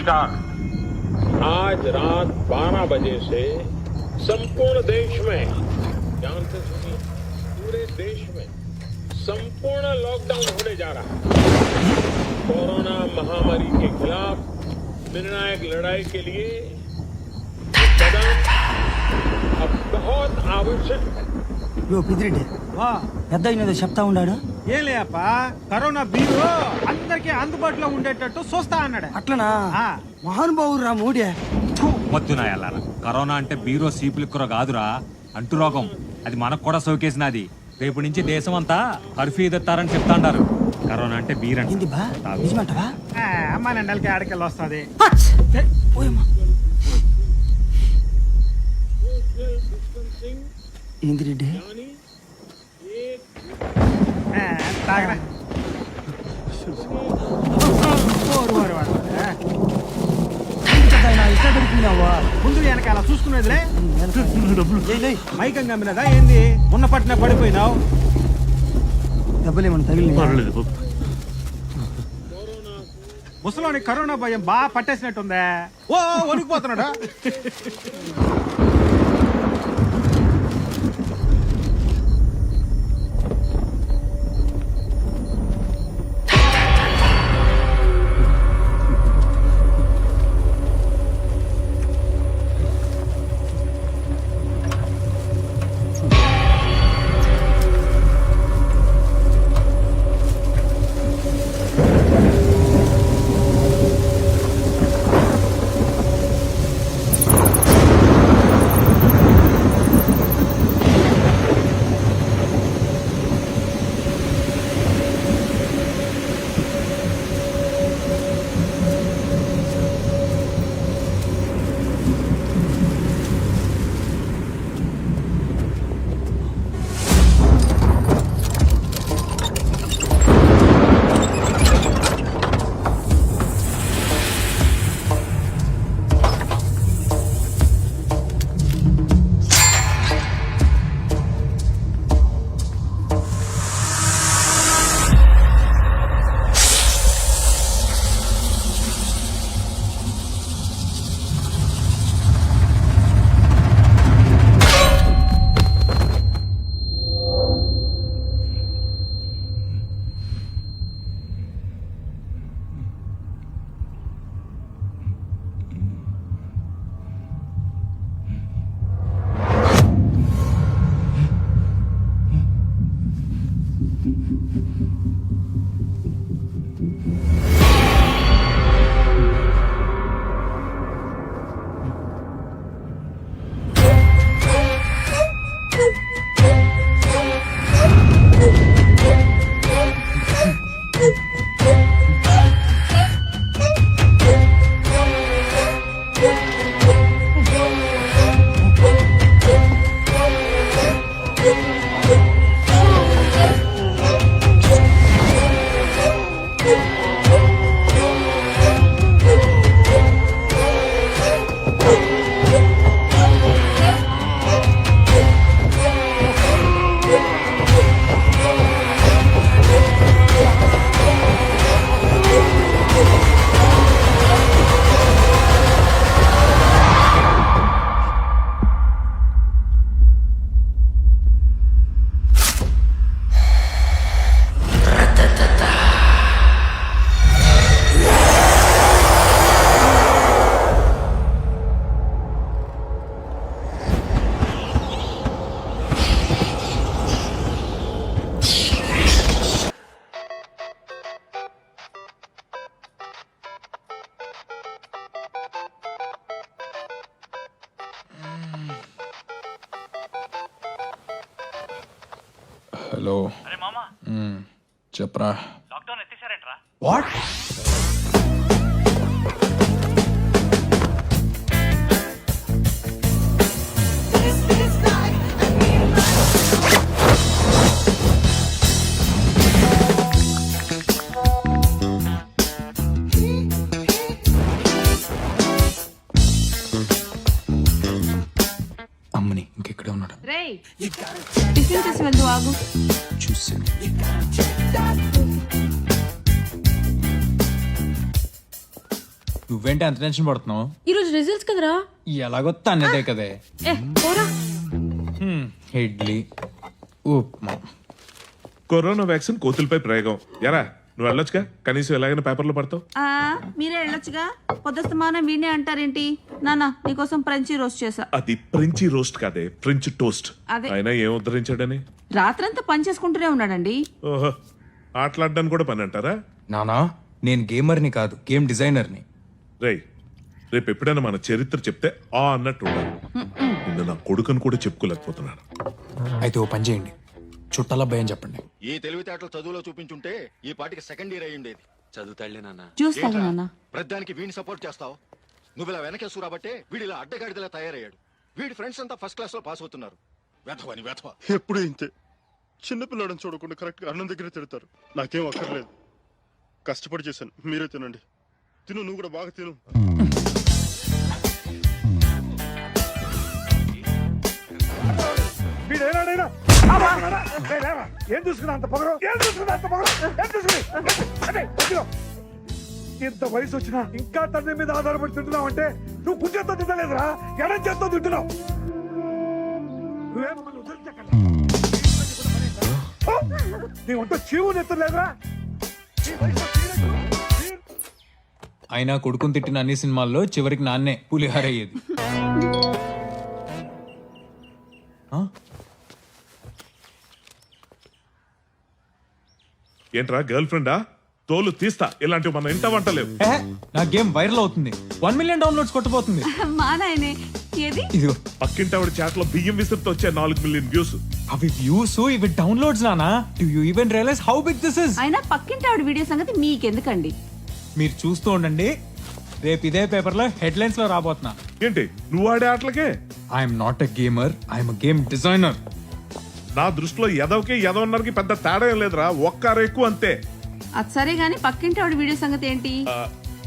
नमस्कार। आज रात 12 बजे से संपूर्ण देश में, ध्यान से सुनिए, पूरे देश में संपूर्ण लॉकडाउन होने जा रहा है। कोरोना महामारी के खिलाफ निर्णायक लड़ाई के लिए ये कदम अब बहुत आवश्यक है। పిదిరెడ్డి పెద్ద అయినదో చెప్తా ఉన్నాడు. ఏం లేప కరోనా బీరు అందరికి అందుబాటులో ఉండేటట్టు చూస్తా అన్నాడు. అట్లనా మహానుభావుడు రా మూడే. వద్దునా ఎల్లారా, కరోనా అంటే బీరో సీపులిక్కుర కాదురా, అంటు రోగం. అది మనకు కూడా సోకేసినది. రేపు నుంచి దేశం అంతా కర్ఫ్యూ ఎత్తారని చెప్తాండారు. కరోనా అంటే బీరండి. ఏంది బా నిజమంటవా? అమ్మ నెండలకి ఆడికెళ్ళి వస్తుంది. ఏంది రెడ్డి తాగరా ముందు వెనకాల చూసుకునేదిలే. మైకం గమ్మినదా ఏంది? ఉన్న పట్టిన పడిపోయినావు. డబ్బులేమన్నా తగిలి ముసలోని కరోనా భయం బాగా పట్టేసినట్టుందే. ఓ వణికిపోతున్నాడా? హలో. అరే మామా, చెప్పరా. లాక్డౌన్ ఎత్తేసారేంట్రా? వాట్? అమ్మని ఇంకెక్కడే ఉన్నాడు. రేయ్, టిఫిన్ చేసి వెళ్తూ ఆగు. చూసి నువ్వేంటి అంత టెన్షన్ పడుతున్నావు? ఈరోజు రిజల్ట్స్ కదరా. ఎలాగొత్తా అన్నదే కదే. పోరా. ఇడ్లీ ఉప్మా. కరోనా వ్యాక్సిన్ కోతులపై ప్రయోగం. ఎరా నువ్వు వెళ్ళొచ్చుగా, కనీసం ఎలాగైనా పేపర్లో పడతావు. మీరే వెళ్ళొచ్చుగా. పొద్దుస్తమానం వీణే అంటారేంటి? నాన్న నీకోసం ఫ్రెంచి రోస్ట్ చేసా. అది ఫ్రెంచి రోస్ట్ కాదే, ఫ్రెంచ్ టోస్ట్. అదే. అయినా ఏం ఉద్ధరించాడని? రాత్రంతా పని చేసుకుంటూనే ఉన్నాడండి. ఓహో, ఆటలాడడానికి కూడా పని అంటారా? నానా నేను గేమర్ని కాదు, గేమ్ డిజైనర్ని. రేయ్, రేపు ఎప్పుడైనా మన చరిత్ర చెప్తే ఆ అన్నట్టు ఉండాలి. నిన్న నా కొడుకుని కూడా చెప్పుకోలేకపోతున్నాను. అయితే ఓ పని చేయండి, చుట్టాల భయం చెప్పండి. ఈ తెలివితేటలు చదువులో చూపించుంటే ఈ పాటికి సెకండ్ ఇయర్ అయి ఉండేది. చదువుతాడులే నాన్న. చూస్తాను నాన్న. ప్రతిదానికి వీడిని సపోర్ట్ చేస్తావు. నువ్వు ఇలా వెనకేసు రాబట్టే వీడు ఇలా అడ్డగాడిదలా తయారయ్యాడు. వీడి ఫ్రెండ్స్ అంతా ఫస్ట్ క్లాస్ లో పాస్ అవుతున్నారు. వెధవని వెధవ. ఎప్పుడు ఇంతే. చిన్నపిల్లడని చూడకుండా కరెక్ట్గా అన్నం దగ్గర తిడతారు. నాకేం అక్కర్లేదు, కష్టపడి చేశాను. మీరే తినండి. తిను, నువ్వు కూడా బాగా తిను. ఏం చూసుకున్నా అంత పొగరు? ఏం చూసుకున్నా అంత పొగరు? ఏం చూసుకుని? అదే, వదిలో. ఇంత వయసు వచ్చినా ఇంకా తండ్రి మీద ఆధారపడి తింటున్నావు అంటే నువ్వు కుర్చేతో తింటలేదురా, ఎడం చేత్తో తింటున్నావు. నువ్వేమో మమ్మల్ని వదిలించకండి. నీ ఒంట చీవు నెత్తలేదురా. అయినా కొడుకుని తిట్టిన అన్ని సినిమాల్లో చివరికి నాన్నే పులిహార అయ్యేది. ఏంట్రా గర్ల్ ఫ్రెండా? తోలు తీస్తా, ఇలాంటివి మన ఇంట వంటలేవు. నా గేమ్ వైరల్ అవుతుంది, 1 మిలియన్ డౌన్లోడ్స్ కొట్టబోతుంది. మా నాయనే ఏది? ఇదిగో పక్కింటి ఆవిడ చాట్ లో బియ్యం విసురుతో వచ్చే 4 మిలియన్ వ్యూస్. అవి వ్యూస్, ఇవి డౌన్లోడ్స్ నానా. Do you even realize how big this is? అయినా పక్కింటి ఆవిడ వీడియో సంగతి మీకెందుకండి? మీరు చూస్తూ ఉండండి, రేపు ఇదే పేపర్ లో హెడ్లైన్స్ లో రాబోతున్నా. ఏంటి నువ్వు ఆడే ఆటలకే? I'm not a gamer, I'm game designer. నా దృష్టిలో ఎదవకి ఎదవన్నరకి పెద్ద తేడా ఏం లేదురా, ఒక్కరు ఎక్కువ అంతే. అది సరే గాని పక్కింటి ఆవిడ వీడియో సంగతి ఏంటి?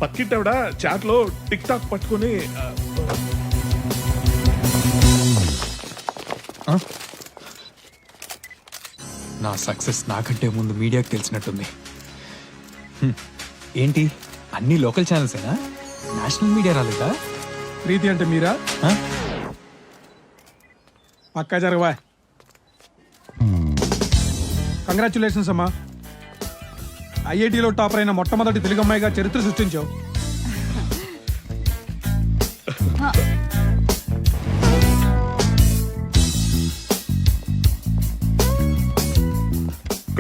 పక్కింటి ఆవిడ చాట్ లో టిక్ టాక్ పట్టుకుని నా సక్సెస్ నాకంటే ముందు మీడియాకి తెలిసినట్టుంది. ఏంటి అన్ని లోకల్ ఛానల్సేనా? నేషనల్ మీడియా రాలేదా? ప్రీతి అంటే మీరా? పక్కా జరగవా. కంగ్రాచులేషన్స్ అమ్మా, ఐఐటిలో టాపర్ అయిన మొట్టమొదటి తెలుగు అమ్మాయిగా చరిత్ర సృష్టించావు.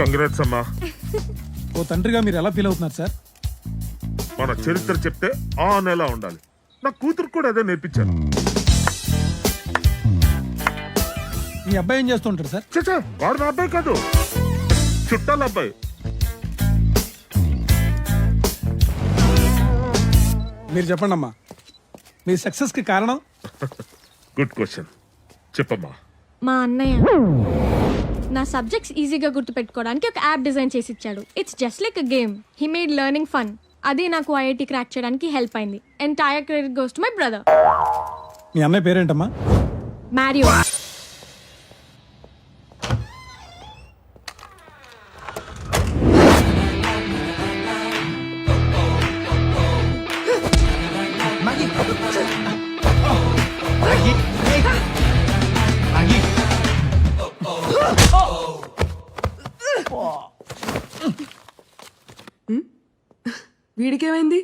కంగ్రాట్స్ అమ్మా. ఓ తండ్రిగా మీరు ఎలా ఫీల్ అవుతున్నారు సార్? మన చరిత్ర చెప్తే ఆ నెల ఉండాలి. నా కూతురు కూడా అదే నేర్పించాను. మీ అబ్బాయి ఏం చేస్తుంటాడు సార్? చచ్చా, వాడు నా అబ్బాయి కాదు, చుట్టాల అబ్బాయి. మీరు చెప్పండి అమ్మా, మీ సక్సెస్ కి కారణం? గుడ్ క్వశ్చన్, చెప్పమ్మా. మా అన్నయ్య నా సబ్జెక్ట్స్ ఈజీగా గుర్తుపెట్టుకోవడానికి ఒక యాప్ డిజైన్ చేసి ఇచ్చాడు. It's just like a game. He made learning fun. అదే నాకు ఐఐటి క్రాక్ చేయడానికి హెల్ప్ అయింది. Entire credit goes to my brother. మీ అన్నయ్య పేరేంటమ్మా? మ్యారియో. వీడికేమైంది?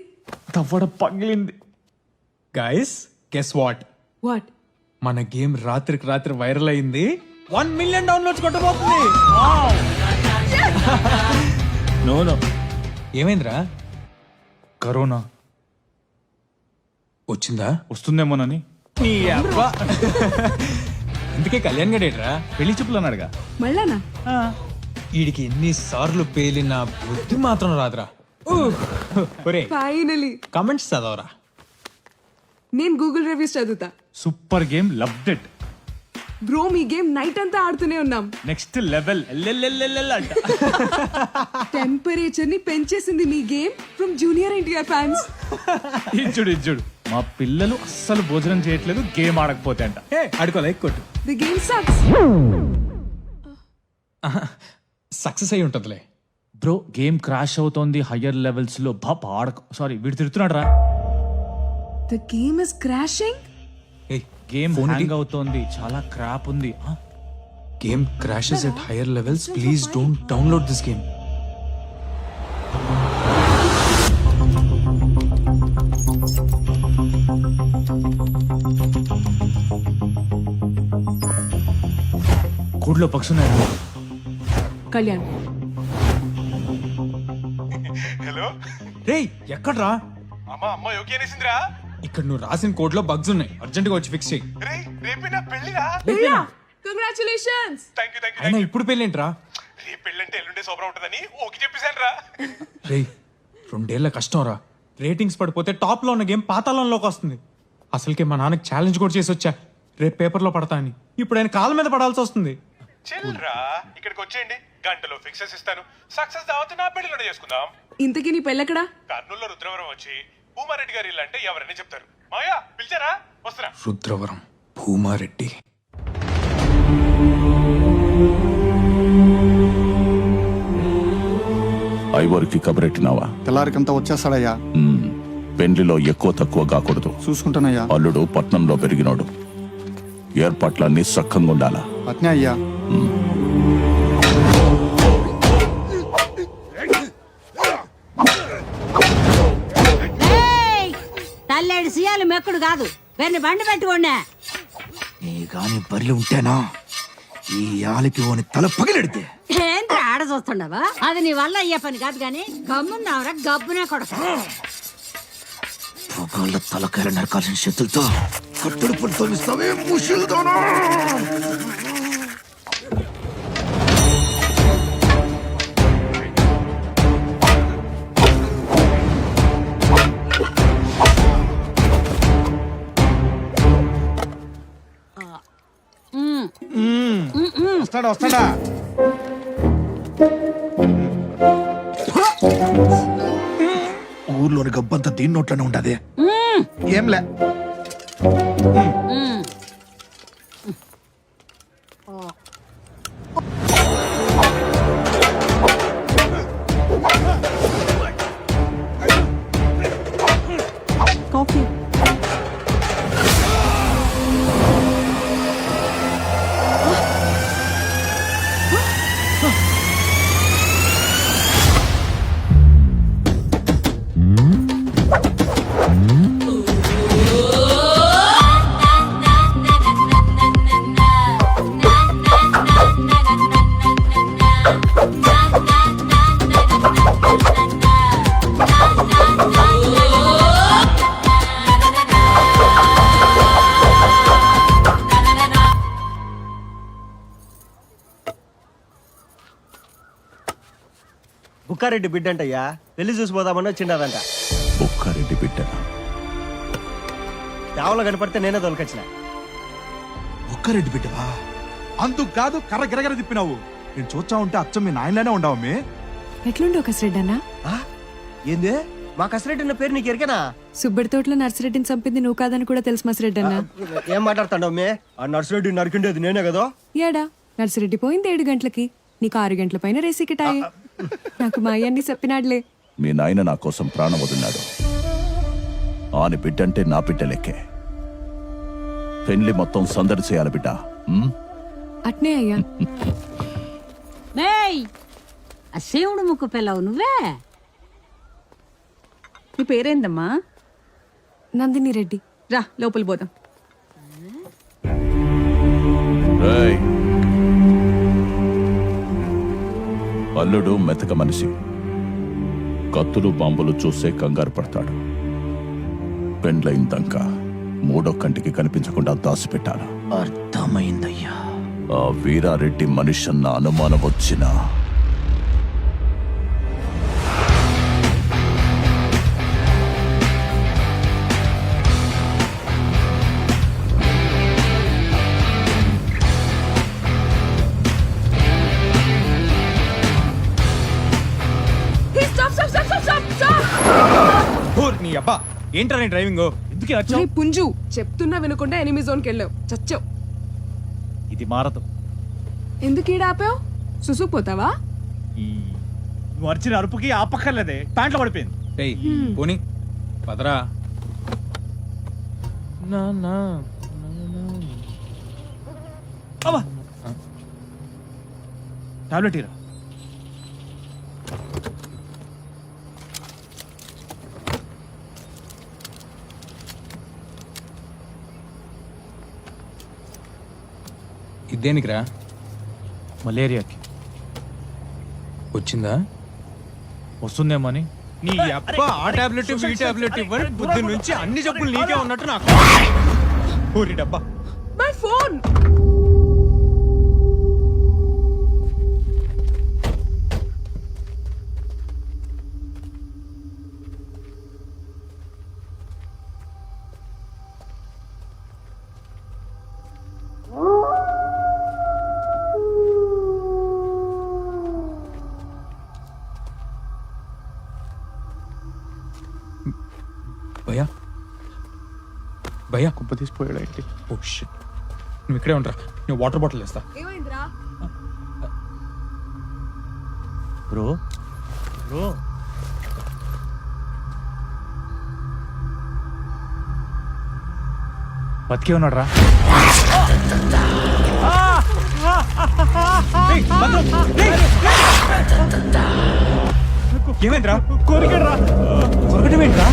తవ్వడ పగిలింది. Guys guess what? వాట్? మన గేమ్ రాత్రికి రాత్రి వైరల్ అయింది, 1 మిలియన్ డౌన్లోడ్స్ కొట్టబోతుంది. నో నో, ఏమైందిరా? కరోనా వచ్చిందా? వస్తుందేమోనని. నీ అబ్బా. ఇందుకే కళ్యాణ్ గడేట్రా పెళ్లి చూపులు అన్నాడుగా. మళ్ళానా? వీడికి ఎన్నిసార్లు పేలిన బుద్ధి మాత్రం రాదురా. ఫైనలీ కమెంట్స్ చదవరా. నేను గూగుల్ రివ్యూస్ చదువుతా. Super game, loved it. Bro మీ గేమ్ నైట్ అంతా ఆడుతూనే ఉన్నాం. నెక్స్ట్ లెవెల్ అంట. టెంపరేచర్ ని పెంచేసింది మీ game from junior NTR fans. ఇచ్చుడు మా పిల్లలు అస్సలు భోజనం చేయట్లేదు గేమ్ ఆడకపోతే అంట. అడుకో లైక్ కొట్టు. The game sucks. సక్సెస్ అయి ఉంటుందిలే. బ్రో గేమ్ క్రాష్ అవుతోంది హయ్యర్ లెవెల్స్ లో. సారీ వీడు తిడుతున్నాడు రా. The game is crashing? Game hang అవుతోంది, చాలా క్రాప్ ఉంది. Game crashes at higher levels. Please don't download this game. కూడ్లో పక్షున్నాయి. కళ్యాణ్, హలో రేయ్ ఎక్కడ్రా? అమ్మ ఓకే అనేసిందిరా. ఇక్కడ నువ్వు రాసిన కోడ్ లో బగ్స్ ఉన్నాయి, అర్జెంట్ గా వచ్చి ఫిక్స్ చేయి. రేపే నా పెళ్లిరా. congratulations! థ్యాంక్ యూ అయినా ఇప్పుడు పెళ్ళేంట్రా? రేపు పెళ్ళంటే ఎల్లుండే శోభనం ఉంటుందని ఓకే చెప్పేశాను రా. రేయ్ 2 ఏళ్ల కష్టం రా. రేటింగ్స్ పడిపోతే టాప్ లో ఉన్న గేమ్ పాతాళంలోకి వస్తుంది. అసలుకే మా నాన్నకి ఛాలెంజ్ కూడా చేసి వచ్చా, రేపు పేపర్లో పడతా అని. ఇప్పుడు ఆయన కాళ్ళ మీద పడాల్సి వస్తుంది. చెల్రా ఇక్కడికి వచ్చేయండి, గంటలో ఫిక్సెస్ ఇస్తాను. సక్సెస్ దావత్ నా పెళ్లిలోనే చేసుకుందాం. ఇంతకీ నీ పెళ్ళెక్కడా? కర్నూలులో రుద్రవరం వచ్చి భూమారెడ్డి గారి ఇల్లు అంటే ఎవరని చెప్తారు. మాయా పిలిచారా? వస్తున్నా. రుద్రవరం, భూమారెడ్డి. ఐవరికి కబరెట్టినావా? తెల్లారికంతా వచ్చేస్తాడయ్యా. పెండ్లిలో ఎక్కువ తక్కువ కాకూడదు. చూసుకుంటానయ్యా. అల్లుడు పట్నంలో పెరిగినోడు, ఏర్పాట్లన్నీ సక్కంగా ఉండాలా. అట్నే అయ్యా. తల్లేడు సియాలు మెక్కుడు కాదు, వెన్ని బండి పెట్టుకోండి. నీ గాని బరిలో ఉంటేనా ఈ ఆలికి ఓని తల పగిలెడితే. ఏంటి ఆడ చూస్తుండవా? అది నీ వల్ల అయ్యే పని కాదు గాని గమ్మున్నావురా, గబ్బునే కొడక. పొగాళ్ళ తలకాయలు నరకాల్సిన చేతులతో కట్టుడు పడితో ఇస్తావే ముషులుతోనా? వస్తాడా? ఊర్లోని గబ్బంతా దీని నోట్లోనే ఉండదే. ఏంలే. కాఫీ. బుక్కారెడ్డి బిడ్డంటయ్యా, పెళ్లి చూసిపోదామని వచ్చిండదంట. బుక్కారెడ్డి బిడ్డనా? చావలో కనపడితే నేనే దొలకొచ్చిన. ఒక్కరెడ్డి బిడ్డవా? అందుకు కాదు కర్ర గిరగర తిప్పినావు. నేను చూచా ఉంటే అచ్చం మీ నాయనలానే ఉండవు. ఎట్లుండో కసిరెడ్డి అన్న? ఏంది మా కసిరెడ్డి అన్న పేరు నీకు ఎరికేనా? సుబ్బడి తోటలో నర్సిరెడ్డిని చంపింది నువ్వు కాదని కూడా తెలుసు మసిరెడ్డి అన్న. ఏం మాట్లాడుతాండవు మే? ఆ నర్సిరెడ్డి నరికిండేది నేనే కదా. ఏడా నర్సిరెడ్డి పోయింది 7 గంటలకి, నీకు 6 గంటల పైన రేసి కిటాయి. నాకు మా అయ్యన్ని చెప్పినాడులే. మీ నాయన నా కోసం ప్రాణం వదిలినాడు. ఆని బిడ్డంటే నా బిడ్డ లెక్కే. పెళ్లి మొత్తం సందడి చేయాలి బిడ్డ. అట్నే అయ్యా. ఆ శివుడు ముక్కు పిల్లవు నువ్వే. నీ పేరేందమ్మా? నందిని రెడ్డి. రా లోపల పోదాం. రేయ్, అల్లుడు మెతక మనిషి, కత్తులు బాంబులు చూసే కంగారు పడతాడు. పెండ్లైందంక 3వ కంటికి కనిపించకుండా దాచిపెట్టాను. అర్థమైందయ్యా. ఆ వీరారెడ్డి మనిషన్న అనుమానం వచ్చినా నీ అబ్బా ఏంట్రా నీ డ్రైవింగ్? ఎందుకు వచ్చావు? పుంజు చెప్తున్నా వినకుండా ఎనిమి జోన్కి వెళ్ళావు, చచ్చావు. ఇది మారదు. ఎందుకు ఈడ ఆపావు? సుసుకుపోతావా? నువ్వు అరిచిన అరుపుకి ఆపక్కర్లేదే, ప్యాంట్లో పడిపోయింది. పోనీ పదరా. టాబ్లెట్ ఇరా. ఇదేనికిరా? మలేరియాకి వచ్చిందా? వస్తుందేమో అని. నీ అప్ప ఆ టాబ్లెట్ ఈ టాబ్లెట్ ఇవ్వని బుద్ధి నుంచి అన్ని జబ్బులు నీకే ఉన్నట్టు నాకు. ఊరి డబ్బా. My phone. భయ్యా భయ్యా కుప్ప తీసిపోయాడు ఏంటి? Oh shit. నువ్వు ఇక్కడే ఉండరా, నువ్వు వాటర్ బాటిల్ వేస్తా. ఏమైందిరా? బ్రో బ్రో బతికే ఉన్నాడు రా. ఏమైందిరా? కొరికాడు రా. కొరకటం ఏంట్రా?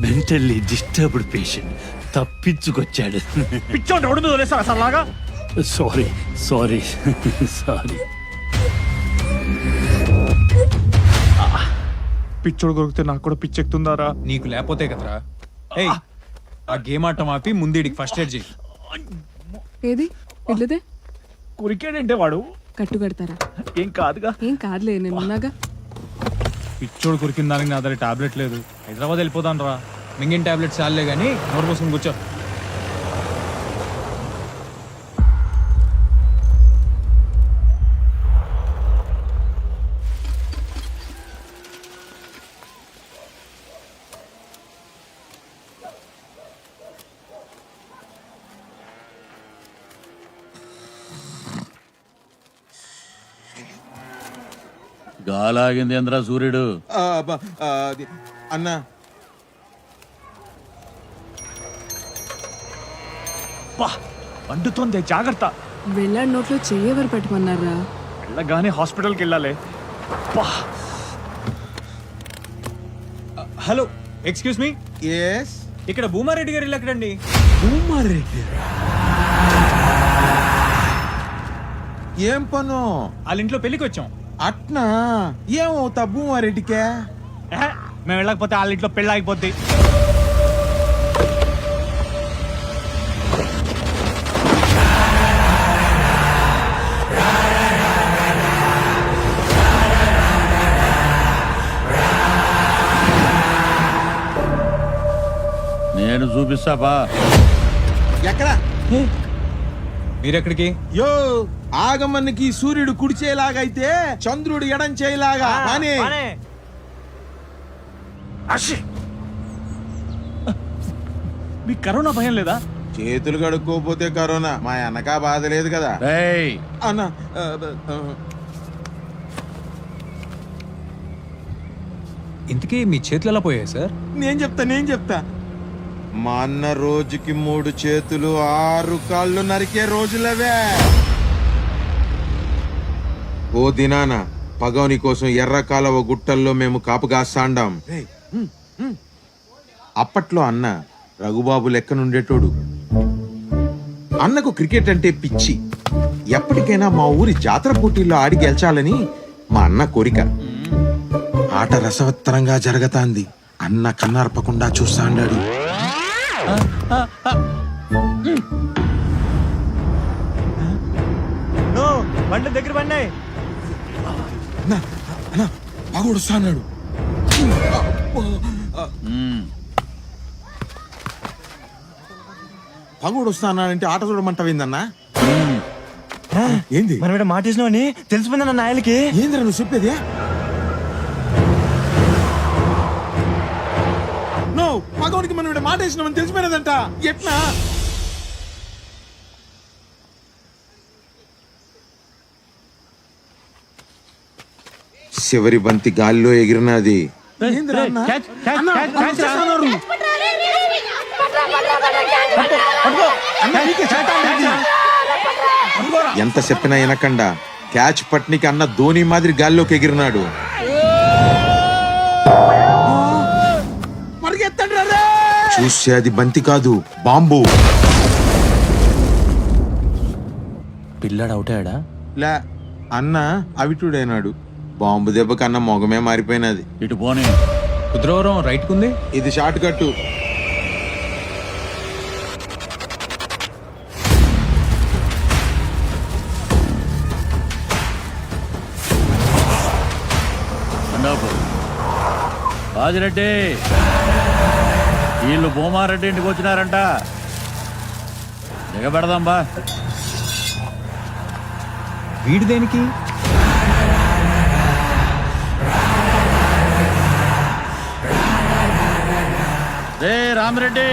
మెంటల్లీ డిస్టర్బ్డ్ పేషెంట్ తప్పించుకొచ్చాడు. పిచ్చోండి రోడ్డు మీద వదిలేస్తారా సార్ లాగా? Sorry sorry sorry. పిచ్చోడు కొరికితే నాకు కూడా పిచ్చెక్కుతుందారా? నీకు లేకపోతే కదరా. ఏయ్, ఆ గేమ్ ఆటం ఆపి ముందీడికి ఫస్ట్ ఎయిడ్ చేయి. ఏది ఇల్లుదే? కొరికాడంటే వాడు కట్టు కడతారా? ఏం కాదుగా. ఏం కాదులే, నేను ఉన్నాగా. పిచ్చోడు కొరికిన దానికి నా దగ్గర టాబ్లెట్ లేదు. హైదరాబాద్ వెళ్ళిపోతాను రా. మింగిన టాబ్లెట్ చాలే కానీ నోరు పోసుకుని కూర్చో. గాలాగింది ఏంద్రా సూర్యుడు? అన్నా అంటుతోంది, జాగ్రత్త. వెళ్ళాడి నోట్లో చెయ్యెవరు పెట్టమన్నారా? వెళ్ళగానే హాస్పిటల్కి వెళ్ళాలి. Hello, excuse me. ఎస్. ఇక్కడ భూమారెడ్డి గారు ఇల్లు ఎక్కడండి? భూమారెడ్డి ఏం పను? వాళ్ళ ఇంట్లో పెళ్లికి వచ్చాం. అట్నా? ఏమవుతా భూమారెడ్డికే? మేము వెళ్ళకపోతే వాళ్ళ ఇంట్లో పెళ్ళి ఆగిపోద్ది. నేను చూపిస్తా బా. ఎక్కడ? మీరెక్కడికి? యో, ఆగమన్నకి సూర్యుడు కుడిచేలాగైతే చంద్రుడు ఎడం చేయలాగా. మీకు కరోనా భయం లేదా? చేతులు కడుక్కోపోతే కరోనా, మా అన్నకా బాధ లేదు కదా అన్న. ఇంతకీ మీ చేతులు ఎలా పోయాయి సార్? నేను చెప్తా. మా అన్న రోజుకి 3 చేతులు 6 కాళ్ళు నరికే రోజులవే. ఓ దినాన పగవని కోసం ఎర్ర కాలవ గుట్టల్లో మేము కాపుగాస్తాండాం. అప్పట్లో అన్న రఘుబాబు లెక్కనుండేటోడు. అన్నకు క్రికెట్ అంటే పిచ్చి. ఎప్పటికైనా మా ఊరి జాతర పోటీల్లో ఆడి గెలిచాలని మా అన్న కోరిక. ఆట రసవత్తరంగా జరగతాంది. అన్న కన్నార్పకుండా చూస్తా అన్నాడు. బండి దగ్గర బండి పగోడుస్తా అన్నాడు. పగోడు వస్తా అన్నాడంటే ఆట చూడమంటావేందన్నా? ఏంది మనం ఇక్కడ మాటేసినావని తెలిసిపోయిందన్న నాయలకి. ఏందిరా నువ్వు చెప్పేది? నో పగవనికి మనం ఇక్కడ మాట వేసినామని తెలిసిపోయినదంట. ఎట్లా చివరి బంతి గాల్లో ఎగిరినది. ఎంత చెప్పినా వినకుండా క్యాచ్ పట్నికి అన్న ధోని మాదిరి గాల్లోకి ఎగిరినాడు. చూస్తే అది బంతి కాదు, బాంబు. పిల్లాడు అవుతాడా? లే, అన్న అవిటుడైనాడు. బాంబు దెబ్బ కన్నా మొగమే మారిపోయినది. ఇటు పోనీ. కుద్రవరం రైట్ కుంది. ఇది షార్ట్ కట్టు. బాజిరెడ్డి, వీళ్ళు భూమారెడ్డి ఇంటికి వచ్చినారంట. దిగబెడదాం బా. వీడి దేనికి? రే రామిరెడ్డి,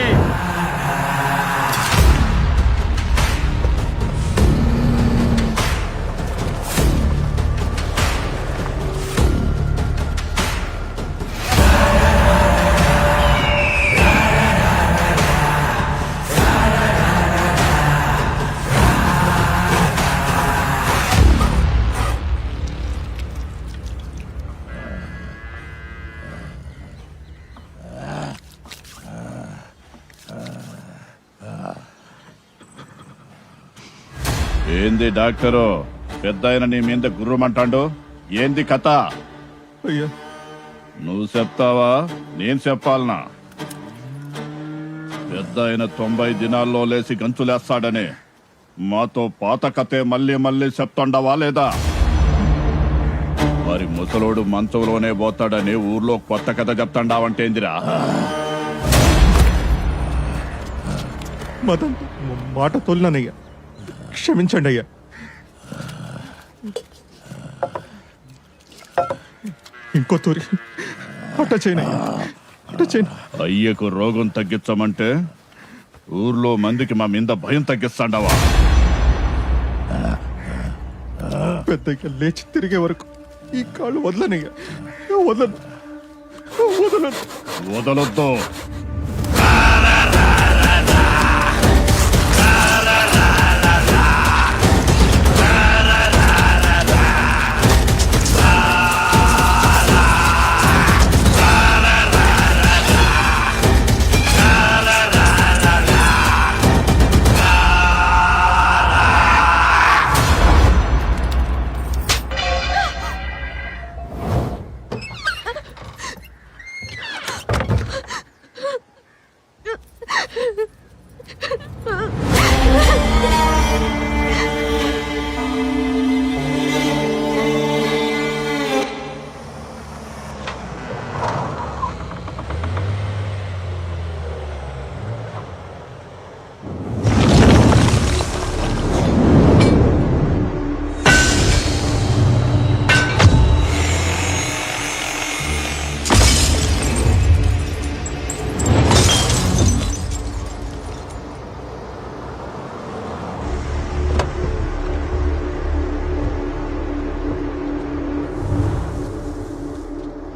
ఏంది డాక్టరు పెద్ద ఆయన నీ మీద గుర్రమంటాడు? ఏంది కథ? అయ్యా నువ్వు చెప్తావా నేను చెప్పాలనా? పెద్ద ఆయన 90 దినాల్లో లేసి గంతులేస్తాడని మాతో పాత కథే మళ్ళీ మళ్ళీ చెప్తుండవా లేదా? మరి ముసలోడు మంచంలోనే పోతాడని ఊర్లో కొత్త కథ చెప్తాండావంటేందిరా? మదన్ మాట తోలినానయ్యా, క్షమించండి అయ్యా. ఇంకో తూరి అట్ట చేయనయ్యా, అట్ట చేయను. అయ్యకు రోగం తగ్గించమంటే ఊర్లో మందికి మా మీద భయం తగ్గిస్తాండవా? పెద్దగా లేచి తిరిగే వరకు ఈ కాళ్ళు వదలనయ్యా, వదలను, వదలను. వదలొద్దు.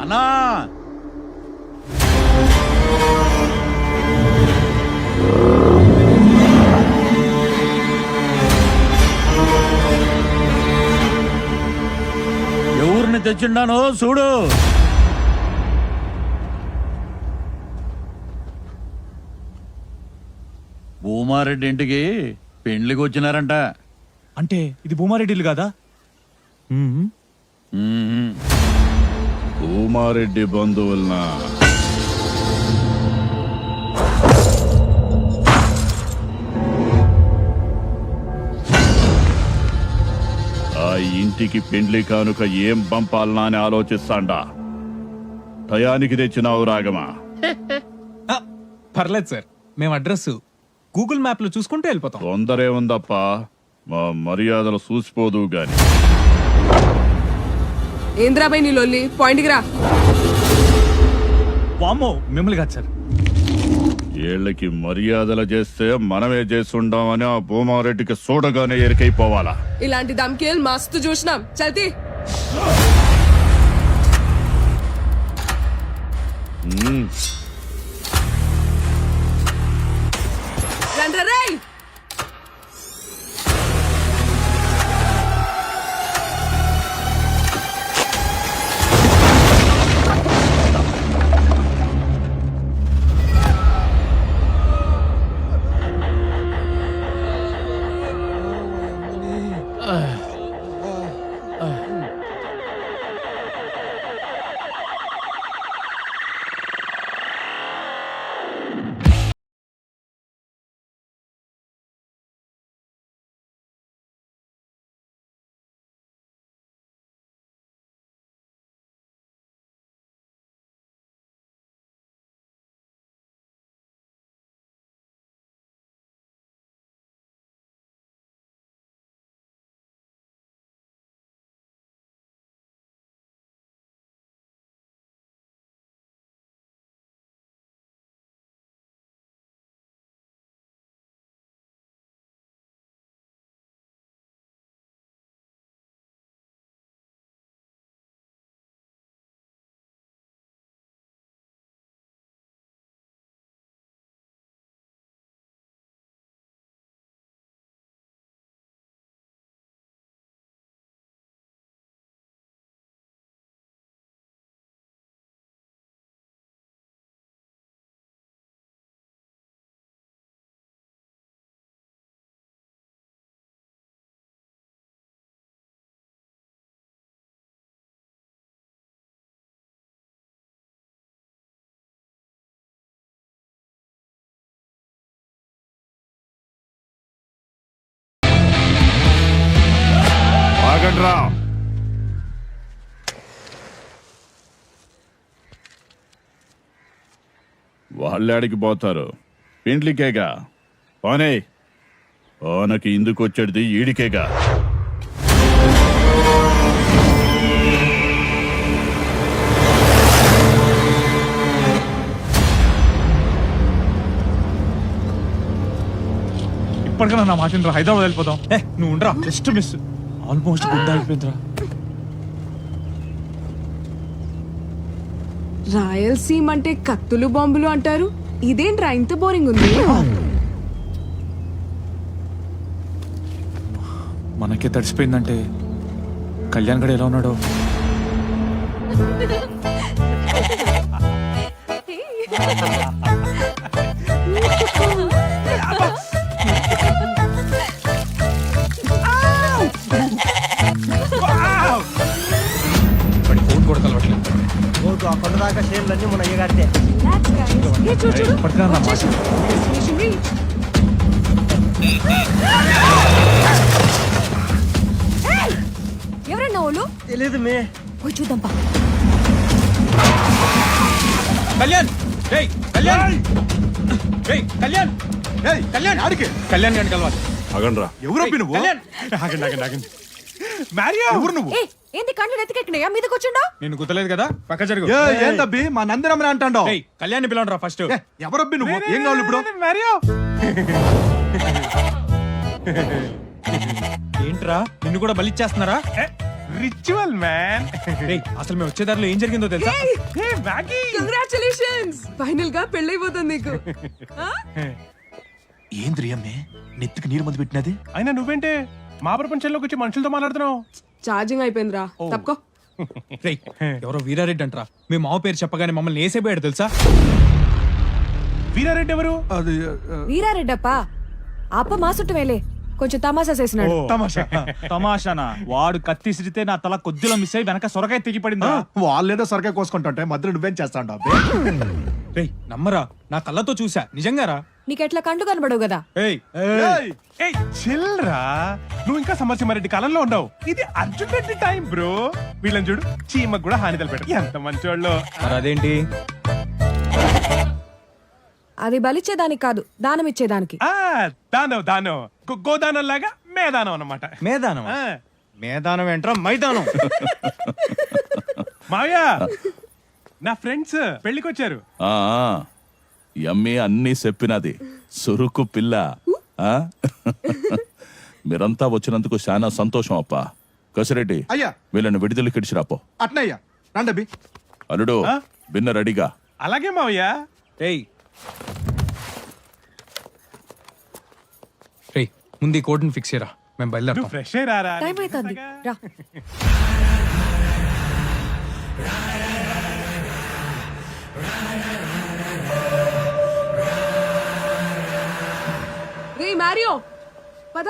అన్నా ఎవరిని తెచ్చిండానో చూడు. భూమారెడ్డి ఇంటికి పెండ్లికి వచ్చినారంట. అంటే ఇది భూమారెడ్డిలు కాదా? భూమారెడ్డి బంధువులనా? ఆ ఇంటికి పెండ్లి కానుక ఏం పంపాలనా అని ఆలోచిస్తాండా. టయానికి తెచ్చినావు రాగమా? పర్లేదు సార్, మేము అడ్రస్ గూగుల్ మ్యాప్ లో చూసుకుంటూ వెళ్ళిపోతాం. తొందరే ఉందప్ప, మా మర్యాదలు చూసిపోదు గాని. ఏంద్రాబాయ్ నీ లొల్లి, పాయింట్కి రా. వామ్మో, మిమ్మల్ని కాదు సార్. వీళ్ళకి మర్యాదలు చేస్తే మనమే చేస్తుంటామని ఆ భూమారెడ్డికి చూడగానే ఎరికైపోవాలా. ఇలాంటి దమ్కేల్ మస్తు చూసినాం. చల్తీ రండ్రరేయ్. ఆగండ్రా. వాళ్ళాడికి పోతారు, పెండ్లికేగా. పోనీ ఓనకి ఇందుకు వచ్చేది ఈడికేగా. ఇప్పటికైనా నా మాట వినరా, హైదరాబాద్ వెళ్ళిపోతాం. నువ్వు ఉండరా, జస్ట్ మిస్. ఆల్మోస్ట్ గుడ్ అయిపోయిందిరా. రాయలసీమ అంటే కత్తులు బాంబులు అంటారు. ఇదేంట్రా ఇంత బోరింగ్ ఉంది? మనకే తడిసిపోయిందంటే కళ్యాణ్ గడ ఎలా ఉన్నాడో. ఫోన్ కూడా కలవట్లేదు. కొండదాకా షేర్లన్నీ మన అయ్యగారితే. ఇప్పటికైనా నా మాట ఎవరన్నా వాళ్ళు? తెలీదు మే. పోయి చూద్దాంపా. కళ్యాణ్, ఏయ్ కళ్యాణ్, ఏయ్ కళ్యాణ్, ఏయ్ కళ్యాణ్, ఆడికి కళ్యాణ్ గారిని కలవాలి. అగండ్రా. ఎవరబ్బి నువ్వు? ఆగండి ఆగండి ఆగండి. మ్యారియా, ఎవరు నువ్వు? ఏంది కళ్ళు నెత్తికెక్కినాయా? మీదకి వచ్చిండో? నేను గుర్తులేదు కదా, పక్క జరుగు. ఏందబ్బి మా నందిరమని అంటాడో? కళ్యాణ్ పిలవండి ఫస్ట్. ఎవరబ్బి నువ్వు? ఏం కావాలి ఇప్పుడు? మ్యారియా ఏంట్రా, నిన్ను కూడా బలిచ్చేస్తున్నారా? Ritual man. అసలు మేము వచ్చే దారిలో ఏం జరిగిందో తెలుసా? కంగ్రాచులేషన్స్, ఫైనల్ గా పెళ్ళైపోతుంది నీకు. ఏంద్రి అమ్మే నెత్తికి నీరు మందు పెట్టినది? అయినా నువ్వేంటే మా ప్రపంచంలోకి వచ్చి మనుషులతో మాట్లాడుతున్నావు? ఛార్జింగ్ అయిపోయిందిరా, తప్పుకో. ఎవరో వీరారెడ్డి అంటరా, మీ మావ పేరు చెప్పగానే మమ్మల్ని వేసేపోయాడు తెలుసా? వీరారెడ్డి ఎవరు? అది వీరారెడ్డప్ప అప్ప మా చుట్టమేలే, కొంచెం తమాషా చేసినాడు. తమాషానా? వాడు కత్తి సిరితే నా తల కొద్దిలో మిస్ అయ్యి వెనక సొరకాయ తెగి పడిందా? వాళ్ళేదో సొరకాయ కోసుకుంటుంటే మధ్యలో నువ్వేం చేస్తాడు? నమ్మరా, నా కళ్ళతో చూసా, నిజంగారా. నీకెట్లా కండు కనబడవు కదా. చిల్రా, నువ్వు ఇంకా సమరసింహారెడ్డి కాలంలో ఉండవు. ఇది అర్జున్ రెడ్డి టైం బ్రో. వీళ్ళని చూడు, చీమకు కూడా హాని తలపెట్టారు. ఎంత మంచోళ్ళు. అదేంటి? అది బలిచ్చేదానికి కాదు, దానం ఇచ్చేదానికి. దానం దానం, గోదానం లాగా మేదానం అన్నమాట. మేదానం? మేదానం ఏంట్రా, మైదానం. మావయ్య, నా ఫ్రెండ్స్ పెళ్లికొచ్చారు. ఎమ్మి అన్నీ చెప్పినది సురుకు పిల్ల ఆ? మీరంతా వచ్చినందుకు చాలా సంతోషం అప్ప. కసిరెడ్డి అయ్యా. వీళ్ళని విడుదల కిడిచిరాపో. అట్నయ్యా రండబి. అల్లుడు బిన్న రెడీగా. అలాగే మావయ్యా. రేయ్ రేయ్ ముందు ఈ కోడ్ని ఫిక్స్ చేయరా, మేము బయలుదేరుతాం. ఫ్రెష్ అయ్యారా? టైం అవుతుంది రా. రే మారియో పద.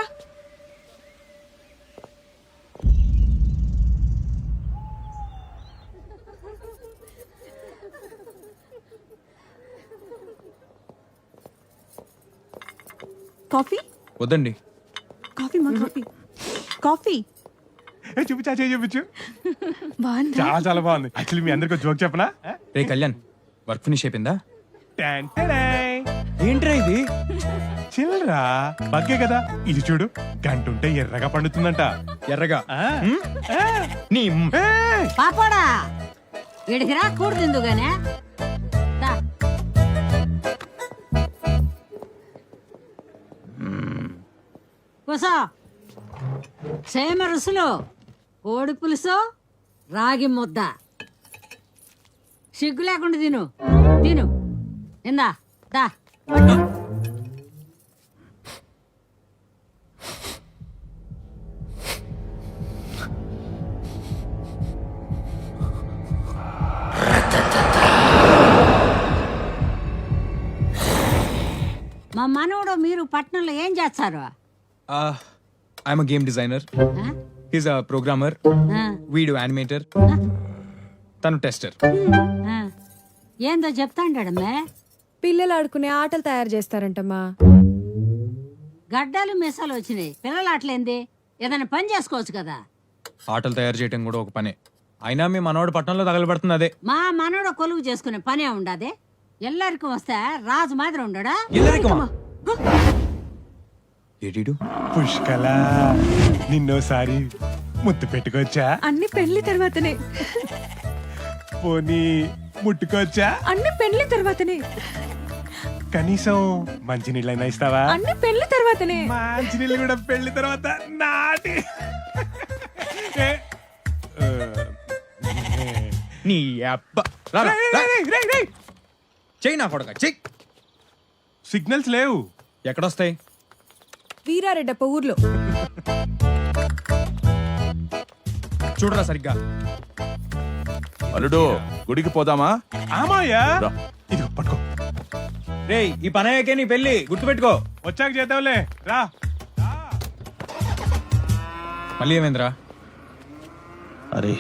కాఫీ వద్దండి. కాఫీ మా కాఫీ కాఫీ చూపించా చూపించు. బాగుందా? చాలా చాలా బాగుంది. యాక్చువల్లీ మీ అందరికి జోక్ చెప్పనా? రే కళ్యాణ్, వర్క్ ఫినిష్ అయిపోయిందా? ఏంట్రా ఇది? చిల్లరా బగ్గే కదా. ఇది చూడు, గంట ఉంటే ఎర్రగా పండుతుందంట. ఎర్రగా నీ పాపడా ఇడికి రాకూడదు ఎందుగానే. కూసో. సేమ రుసులు, కోడి పులుసు, రాగి ముద్ద. సిగ్గు లేకుండా తిను తిను. ఇందా దా. మా మనవడు మీరు పట్నంలో ఏం చేస్తారు? I'm game designer, is a programmer, video animator, తను టెస్టర్. ఏందో చెప్తాండమే. పిల్లలు ఆడుకునే ఆటలు తయారు చేస్తారంటమ్మా. గడ్డలు మిసాలు వచ్చినాయి, పిల్లలు ఆటలేంది? ఏదైనా పని చేసుకోవచ్చు కదా. ఆటలు తయారు చేయడం కూడా ఒక పనే. అయినా మీ మనవాడు పట్టణంలో తగలబడుతుంది అదే. మా మనవడు కొలువు చేసుకునే పనే ఉండదే. ఎల్లరికి వస్తే రాజు మాదిరి ఉండడా? ఏడీడు పుష్కల నిన్నోసారి ముద్దు పెట్టుకోవచ్చా? అన్ని పెళ్లి తర్వాతనే. పోనీ ముట్టుకోవచ్చా? అన్ని పెళ్లి తర్వాతనే. కనీసం మంచి నీళ్ళైనా ఇస్తావా? అన్ని పెళ్లి తర్వాతనే. మంచి నీళ్ళు కూడా పెళ్లి తర్వాత నాటి. నీ అబ్బ చెయ్యి నా కొడక చెయ్యి. సిగ్నల్స్ లేవు. ఎక్కడొస్తాయి? వీరారెడ్డప్ప ఊర్లో. చూడరా సరిగ్గా. అల్లుడు గుడికి పోదామా? ఆమాయా ఇది పట్టుకో. రే ఈ పని అయ్యాకే నీ పెళ్లి గుర్తుపెట్టుకో. వచ్చాక చేద్దాంలే రా. మళ్ళీ ఏమైందిరా? అరే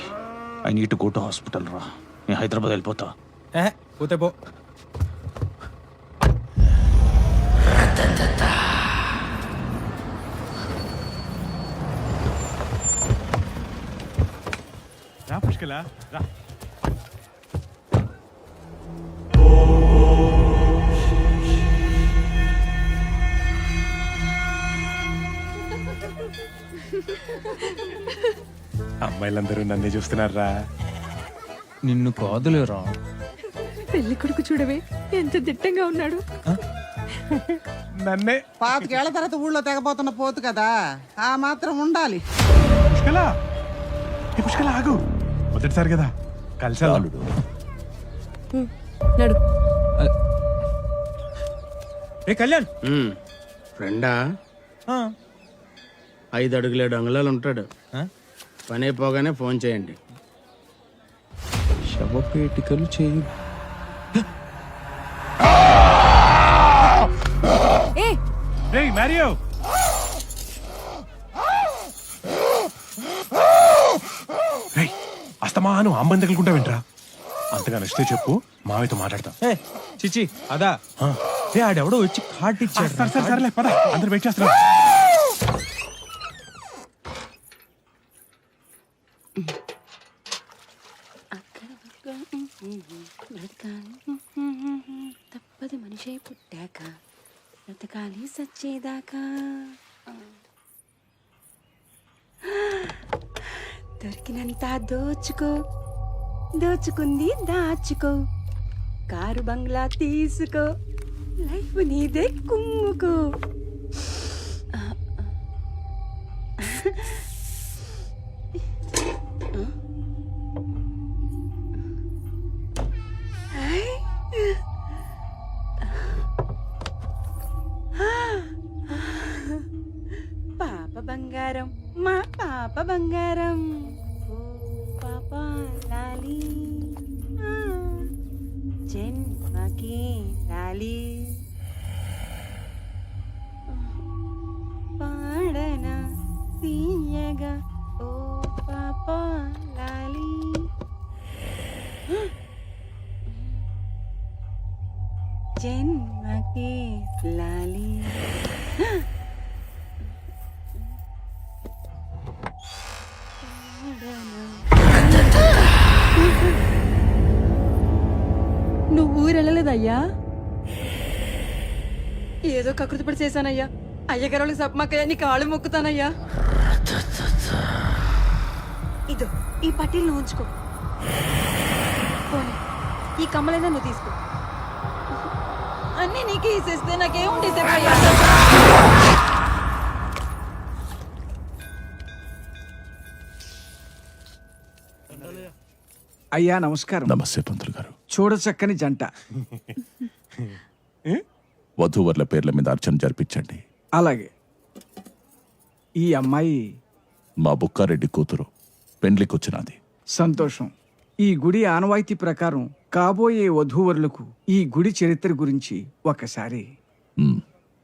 I need to go to hospital రా. నేను హైదరాబాద్ వెళ్ళిపోతా. పోతే పో. రా పుష్కల రా. అమ్మాయిలందరూ నన్నే చూస్తున్నారా. నిన్ను కాదులేరా. పెళ్లి కొడుకు చూడవే ఎంత దిట్టంగా ఉన్నాడు. నన్నే. పాతికేళ్ల తర్వాత ఊళ్ళో తెగపోతున్న పోతు కదా, ఆ మాత్రం ఉండాలి. పుష్కల పుష్కల ఆగు. మొదటిసారి కదా కలిసి నడు. రే కళ్యాణ్. ఫ్రెండా 5 అడుగులు 7 అంగుళాలు ఉంటాడు. పని అయిపోగానే ఫోన్ చేయండి. శవపేటికలు చేయి. రేయ్ మారియో. రేయ్ అస్తమాను అమ్మని తగులుకుంటా వింట్రా. అంతగా నచ్చితే చెప్పు, మామయ్యతో మాట్లాడతా. చిచి అదా. రే ఆడెవడో వచ్చి కార్డు ఇచ్చాడు. సరే సరేలే పద, అందరు వెయిట్ చేస్తున్నా. తప్పదు మనిషే పుట్టాక బ్రతకాలి సచ్చేదాకా. దొరికినంత దోచుకో, దోచుకుంది దాచుకో, కారు బంగ్లా తీసుకో, లైఫ్ నీదే కుమ్ముకో. పాప బంగారం, మా పాప బంగారం, ఓ పాప లాలి, జన్మకి లాలి, పాడన తీయగా ఓ పాప లాలి. జన్మకి లాలి. నువ్వు ఊరెళ్ళలేదయ్యా? ఏదో కకృతి పడి చేశానయ్యా. అయ్యగారులకు సప్మాకయ్యా, నీ కాళ్ళు మొక్కుతానయ్యా. ఇదో ఈ పట్టీలు నువ్వు ఉంచుకో. పోనీ ఈ కమ్మలైనా నువ్వు తీసుకో. అన్నీ నీకే ఇసేస్తే నాకేముంటే చెప్పయ్యా. అయ్యా నమస్కారం. నమస్తే పంతులు గారు. చూడచక్కని జంట. వధూవర్ల పేర్ల మీద అర్చన జరిపించండి. అలాగే. ఈ అమ్మాయి మా బుక్కారెడ్డి కూతురు, పెండ్లికొచ్చినది. సంతోషం. ఈ గుడి ఆనవాయితీ ప్రకారం కాబోయే వధూవరులకు ఈ గుడి చరిత్ర గురించి ఒకసారి.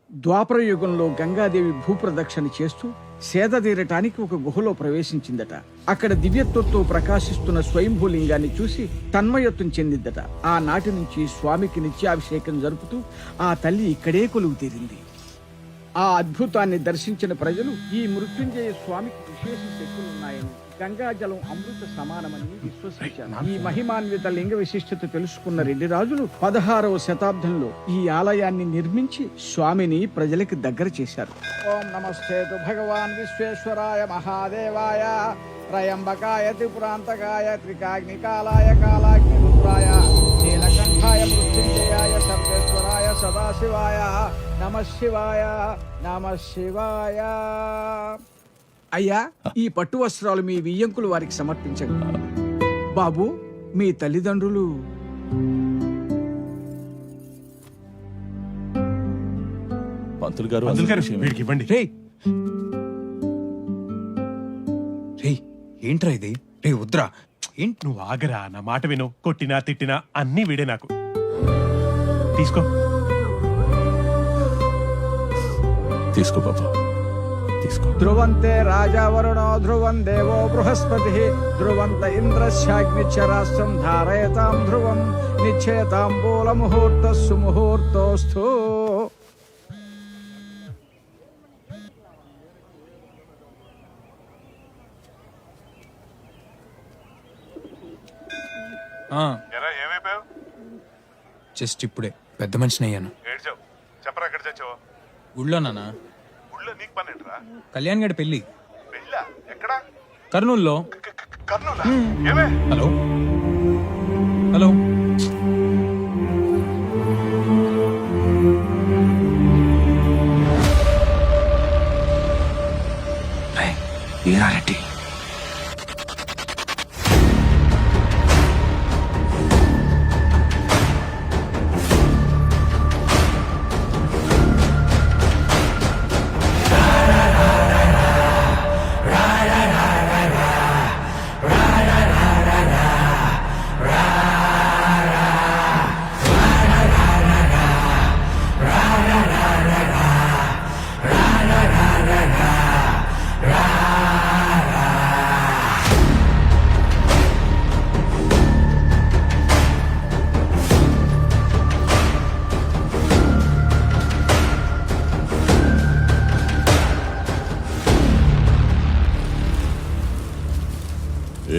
ద్వాపర యుగంలో గంగాదేవి భూప్రదక్షిణ చేస్తూ సేద తీరటానికి ఒక గుహలో ప్రవేశించిందట. అక్కడ దివ్యత్వంతో ప్రకాశిస్తున్న స్వయంభూలింగాన్ని చూసి తన్మయత్వం చెందిందట. ఆనాటి నుంచి స్వామికి నిత్యాభిషేకం జరుపుతూ ఆ తల్లి ఇక్కడే కొలువు తీరింది. ఆ అద్భుతాన్ని దర్శించిన ప్రజలు ఈ మృత్యుంజయ స్వామికి విశేష శక్తులున్నాయని, గంగాజలం అమృత సమానమని విశ్వసించారు. ఈ మహిమాన్విత లింగ విశిష్టత తెలుసుకున్న రెడ్డి రాజులు 16వ శతాబ్దంలో ఈ ఆలయాన్ని నిర్మించి స్వామిని ప్రజలకు దగ్గర చేశారు. ఓం నమస్తేతు భగవాన్ విశ్వేశ్వరాయ మహాదేవాయ త్రయంబకాయ త్రిపురాంతకాయ త్రికాగ్నికాలాయ కాలాగ్ని రుద్రాయ నీలకంఠాయ మృత్యుంజయాయ సర్వేశ్వరాయ సదాశివాయ నమః శివాయ నమః శివాయ. అయ్యా, ఈ పట్టు వస్త్రాలు మీ వియ్యంకులు వారికి సమర్పించండి. బాబు, మీ తల్లిదండ్రులు పంతులు గారు వీడికి ఇవ్వండి. ఏంట్రా ఇది? రే వద్దురా. ఏంటి నువ్వు ఆగరా, నా మాట విను. కొట్టినా తిట్టినా అన్నీ వీడే నాకు. తీసుకో తీసుకో బాబా, తీసుకో. ధ్రువంతే రాజా వరుణో ధ్రువం దేవో బృహస్పతి ధ్రువంత ఇంద్రశ్చాగ్నిచ్చ రాష్ట్రం ధారయతాం ధ్రువం నిశ్చయతాంబూల ముహూర్త సుముహూర్తోస్తు. జస్ట్ ఇప్పుడే పెద్ద మనిషిని అయ్యాను. చెప్పరా ఎక్కడ చచ్చావు? ఊళ్ళో నాన్న. ఊళ్ళో నీకు పని ఏంట్రా? కళ్యాణ్ గడి పెళ్లి. పెళ్ళా? ఎక్కడా? కర్నూలులో. కర్నూలా? ఏమే? Hello hello. ఈరారెడ్డి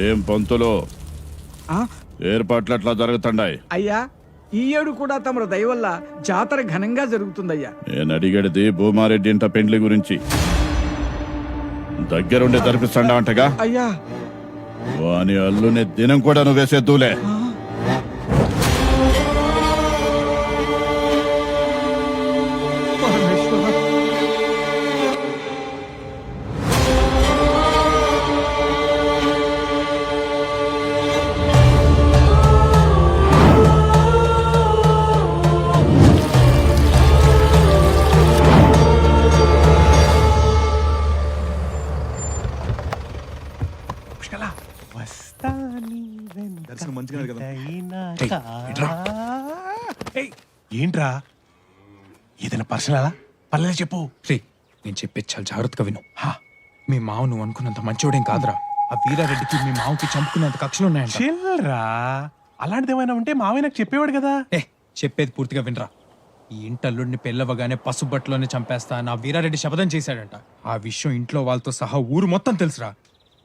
ఏం పంతులు, ఏర్పాట్లు అట్లా జరుగుతుండాయి? అయ్యా, ఈ ఏడు కూడా తమరు దయ వల్ల జాతర ఘనంగా జరుగుతుందయ్యా. నేను అడిగేది భూమారెడ్డి ఇంట పెండ్లి గురించి. దగ్గరుండి జరిపిస్తాడా అంటగా? అయ్యా, వాని అల్లుని దినం కూడా నువ్వు వేసేద్దులే. ఏంట్రా ఏదైనా పర్సనలా పర్లేదు చెప్పు. రే నేను చెప్పేది చాలా జాగ్రత్తగా విను. మీ మావ నువ్వు అనుకున్నంత మంచోడేం కాదురా. ఆ వీరారెడ్డికి మీ మావకి చంపుకున్నంత కక్షలు ఉన్నాయంట. చిల్లరా, అలాంటిది ఏమైనా ఉంటే మావయ్య నాకు చెప్పేవాడు కదా. చెప్పేది పూర్తిగా వినరా. ఈ ఇంటల్లుడిని పెళ్ళవగానే పసుబట్లోనే చంపేస్తా నా వీరారెడ్డి శపథం చేశాడంట. ఆ విషయం ఇంట్లో వాళ్ళతో సహా ఊరు మొత్తం తెలుసురా,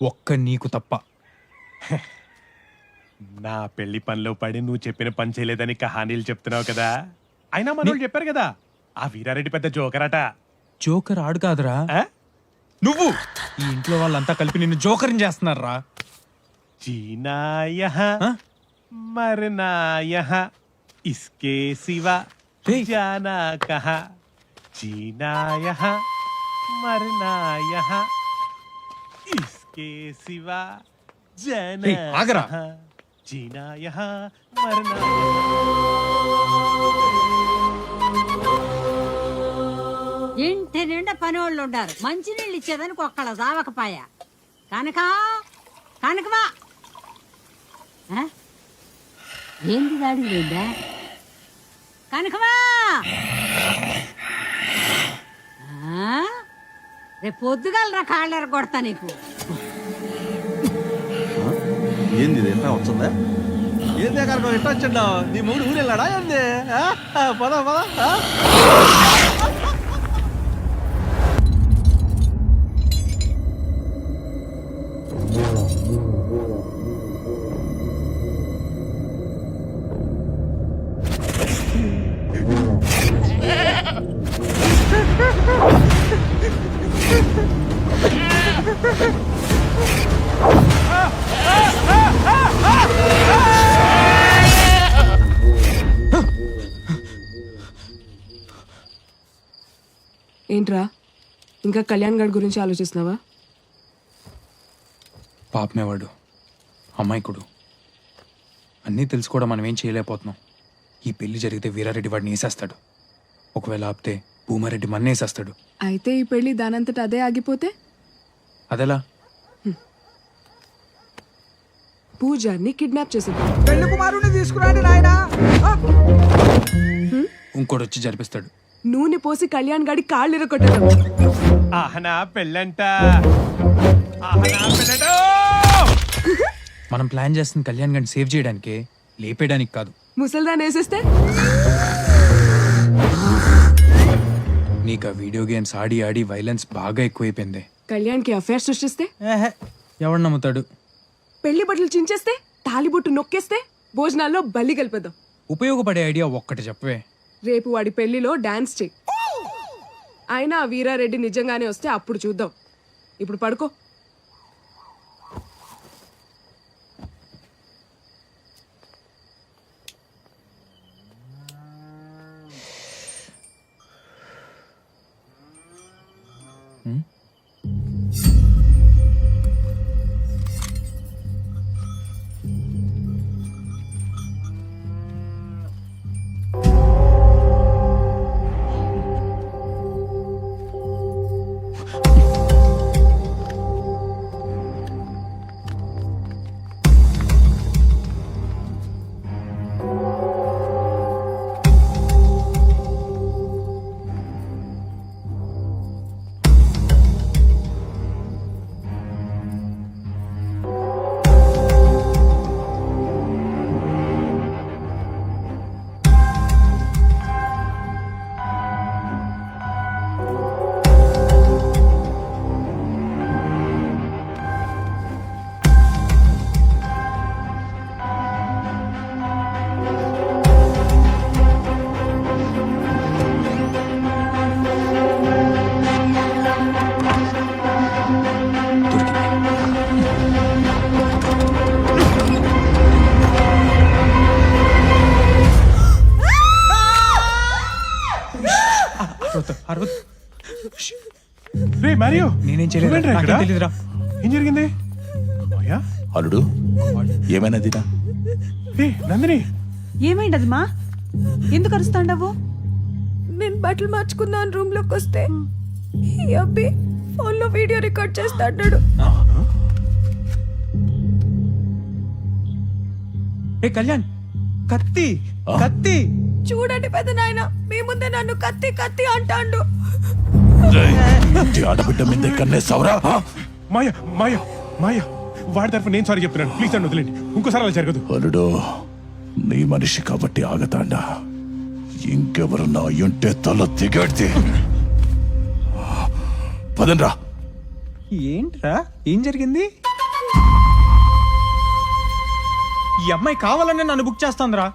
ఒక్క నీకు తప్ప. నా పెళ్లి పనిలో పడి నువ్వు చెప్పిన పని చేయలేదని కహానీలు చెప్తున్నావు కదా. అయినా మనోళ్ళు చెప్పారు కదా ఆ వీరారెడ్డి పెద్ద జోకరట. జోకర్ ఆడు కాదురా నువ్వు. ఈ ఇంట్లో వాళ్ళంతా కలిపి నిన్ను జోకర్ని చేస్తున్నారా. जीना यहाँ मरना यहाँ इसके सिवा जाना कहाँ. जीना यहाँ मरना यहाँ इसके सिवा जाना कहाँ. जीना यहाँ मरना ఇంటి నిండా పని వాళ్ళు ఉండారు. మంచినీళ్ళు ఇచ్చేదానికి ఒక్కళ్ళ దావకపాయ. కనకా కనకమా ఏంది దాడి లేదా కనకమా. రేపు పొద్దుగలరా కాళ్ళెర కొడతా నీకు. ఏంది ఎంత వచ్చిందా? ఏందే కనుక ఎట్లా వచ్చిండా? నీ మూడు ఊరెళ్ళాడా ఏంది? పద పద. ఏంట్రా ఇంకా కళ్యాణ్ గడ్ గురించి ఆలోచిస్తున్నావా? పాపమేవాడు, అమాయకుడు, అన్నీ తెలుసు కూడా మనం ఏం చేయలేకపోతున్నాం. ఈ పెళ్లి జరిగితే వీరారెడ్డి వాడిని వేసేస్తాడు. ఒకవేళ ఆపితే భూమారెడ్డి మన్నేసేస్తాడు. అయితే ఈ పెళ్లి దానంతట అదే ఆగిపోతే అదెలా? పూజారిని కిడ్నాప్ చేసేది. పెళ్లి కుమారుని తీసుకురాండి నాయనా. ఇంకోటి వచ్చి జరిపిస్తాడు. నూనె పోసి కళ్యాణ్ గడి కాళ్ళు ఇరగొట్టడం. ఆహనా పెళ్ళంట. మనం ప్లాన్ చేస్తున్న కళ్యాణ్ గడిని సేవ్ చేయడానికే, లేపేయడానికి కాదు. ముసల్దాన్ వేసేస్తే నీకు ఆ వీడియో గేమ్స్ ఆడి ఆడి వైలెన్స్ బాగా ఎక్కువైపోయింది. కళ్యాణ్ కి అఫేర్ సృష్టిస్తే ఎవడు నమ్ముతాడు? పెళ్లి బట్టలు చించేస్తే, తాలిబొట్టు నొక్కేస్తే, భోజనాల్లో బల్లి కలిపేద్దాం. ఉపయోగపడే ఐడియా ఒక్కటి చెప్పవే. రేపు వాడి పెళ్లిలో డాన్స్ చెయ్యి. అయినా ఆ వీరారెడ్డి నిజంగానే వస్తే అప్పుడు చూద్దాం. ఇప్పుడు పడుకో. నేనేం చేయలేదు. ఏం జరిగింది? అల్లుడు ఏమైనా దినా? నందిని ఏమైంది మా? ఎందుకు అరుస్తాండవు? నేను బట్టలు మార్చుకుందాం రూమ్ లోకి వస్తే ఈ అబ్బి ఫోన్ లో వీడియో రికార్డ్ చేస్తాడు. కళ్యాణ్, కత్తి కత్తి చూడండి పెద్ద నాయన మీ ముందే నన్ను కత్తి కత్తి అంటాండు. ఆడబిడ్డ మీద కన్నేసావురా? మాయ మాయ మాయ వాడి తరఫు నేను సారీ చెప్తున్నాను. ప్లీజ్ నన్ను వదిలేండి. ఇంకోసారి అలా జరగదు. అల్లుడు నీ మనిషి కాబట్టి ఆగతాండా. ఇంకెవరన్నా అయ్యుంటే తల దిగడితే పదండ్రా. ఏంట్రా ఏం జరిగింది? ఈ అమ్మాయి కావాలనే నన్ను బుక్ చేస్తాందిరా.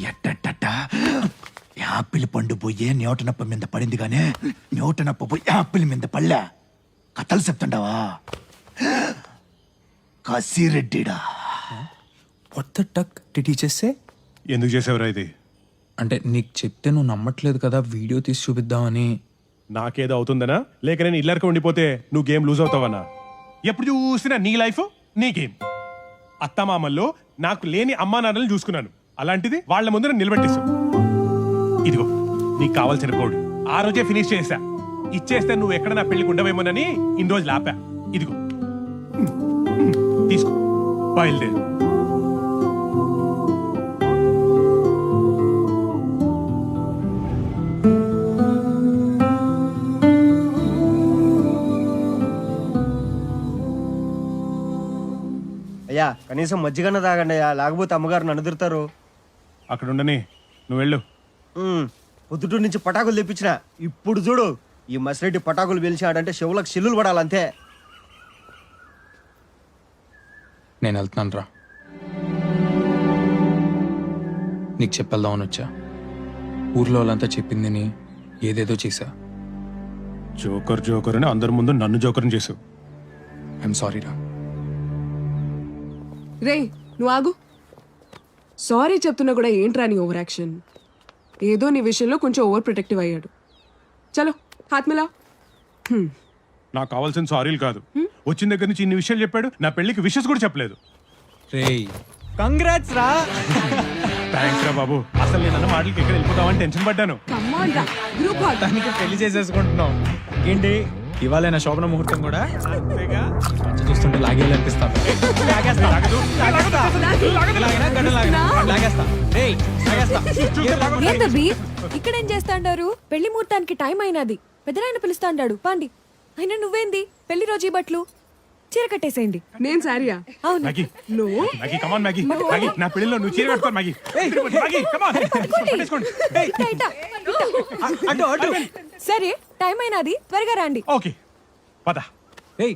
ఎట్టట యాపిల్ పండు పోయే న్యూటనప్ప మీద పడింది గానే న్యూటనప్ప పోయి యాపిల్ మీద పళ్ళా. కథలు చెప్తుండవా? కసిరెడ్డిడా. వాట్ ద టక్ డిడ్ హి జస్ట్ సే? ఎందుకు చేసావురా ఇది? అంటే నీకు చెప్తే నువ్వు నమ్మట్లేదు కదా, వీడియో తీసి చూపిద్దామని. నాకేదో అవుతుందనా, లేక నేను ఇల్లరిక ఉండిపోతే నువ్వు గేమ్ లూజ్ అవుతావన్నా? ఎప్పుడు చూసినా నీ లైఫ్ నీ గేమ్. అత్తమామల్లో నాకు లేని అమ్మా నాన్నలు చూసుకున్నాను, అలాంటిది వాళ్ళ ముందు నన్ను నిలబెట్టేశావు. ఇదిగో నీకు కావాల్సిన కోడ్ ఆ రోజే ఫినిష్ చేసా. ఇచ్చేస్తే నువ్వు ఎక్కడ నా పెళ్లికి ఉండవేమోనని ఇన్ని రోజులు ఆపా. ఇదిగో తీసుకో, బయలుదేరు. అయ్యా కనీసం మజ్జిగన్న తాగండి అయ్యా, లేకపోతే అమ్మగారు నన్ను ఎదురుతారు. అక్కడ ఉండని, నువ్వు వెళ్ళు. పొద్దుటూరు నుంచి పటాకులు తెప్పించిన. ఇప్పుడు చూడు ఈ మసిరెడ్డి పటాకులు పిలిచాడంటే చెవులకు చిల్లులు పడాలంతే. నేను వెళ్తున్నాను రా. నీకు చెప్పేద్దామని వచ్చా. ఊర్లో వాళ్ళంతా చెప్పింది నీ ఏదేదో చేశా. జోకర్ జోకర్ అని అందరి ముందు నన్ను జోకర్ని చేసావు. ఐఎమ్ సారీ రా. రే నువ్వు ఆగు. సారీ చెప్తున్నా కూడా ఏంట్రా నీ ఓవర్ యాక్షన్? ఏదో నీ విషయంలో కొంచెం ఓవర్ ప్రొటెక్టివ్ అయ్యాడు. చలో హాత్ మిలా. నాకు కావాల్సిన సారీలు కాదు. వచ్చిన దగ్గర నుంచి ఇన్ని విషయాలు చెప్పాడు, నా పెళ్లికి విషెస్ కూడా చెప్పలేదు. రేయ్ కంగ్రాట్స్ రా. థ్యాంక్స్ రా బాబు. అసలు నేను అన్న మాటలకి ఎక్కడ వెళ్ళిపోతావని టెన్షన్ పడ్డాను. దానికి పెళ్లి చేసేసుకుంటున్నాం. ఏంటి ఇవాళ నా శోభన ముహూర్తం కూడా? చూస్తుంటే లాగేయాలనిపిస్తాను. ఇక్కడేం చేస్తాండారు? పెళ్లి ముహూర్తానికి టైం అయినది. పెద్దరాయన పిలుస్తాండాడు పాండి. అయినా నువ్వేంది పెళ్లి రోజు ఈ బట్టలు? చీర కట్టేసేయండి. నేను సారీయా? అవును. మ్యాగీ కమాన్ మ్యాగీ. మ్యాగీ నా పెళ్లిలో నువ్వు చీర కట్టుకో మ్యాగీ. మ్యాగీ కమాన్. సరే టైం అయినది, త్వరగా రండి. ఓకే పద. ఏయ్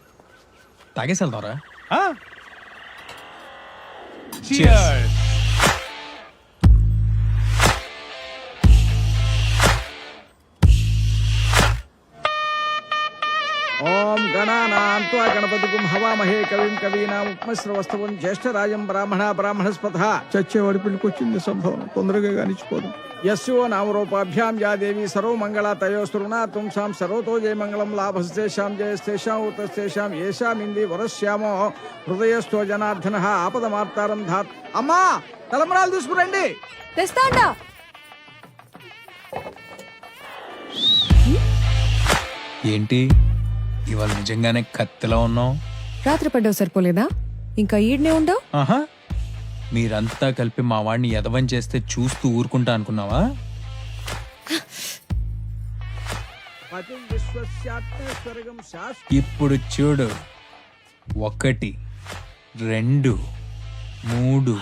తాగేసి వెళ్తావరా? Cheers. ఓం గణానాం త్వా గణపతిగుం హవామహే కవిం కవీనాం ఉపమశ్రవస్తవం జ్యేష్ఠరాజం బ్రాహ్మణస్పథ. చచ్చేవాడి పెళ్ళికొచ్చింది సంభవం, తొందరగా కానిచ్చిపోదు. యస్యో నామరూపాభ్యాం యా దేవి సర్వమంగళ తయోస్తురునా తుంసాం సర్వతో జయమంగళం లాభస్తేషాం జయస్తేషాం ఉతస్తేషాం ఏషామింది వరశ్యామో హృదయస్థో జనార్దన ఆపదమార్తారం ధాత్. అమ్మా తలంబరాలు తీసుకురండి. తెస్తాండా. ఏంటి ఇవాళ నిజంగానే కత్తిలా ఉన్నావు? రాత్రి పడ్డావు సరిపోలేదా? ఇంకా ఈడ్నే ఉండవు. ఆహా, మీరంతా కలిపి మా వాడిని ఎదవం చేస్తే చూస్తూ ఊరుకుంటా అనుకున్నావా? ఇప్పుడు చూడు, 1 2 3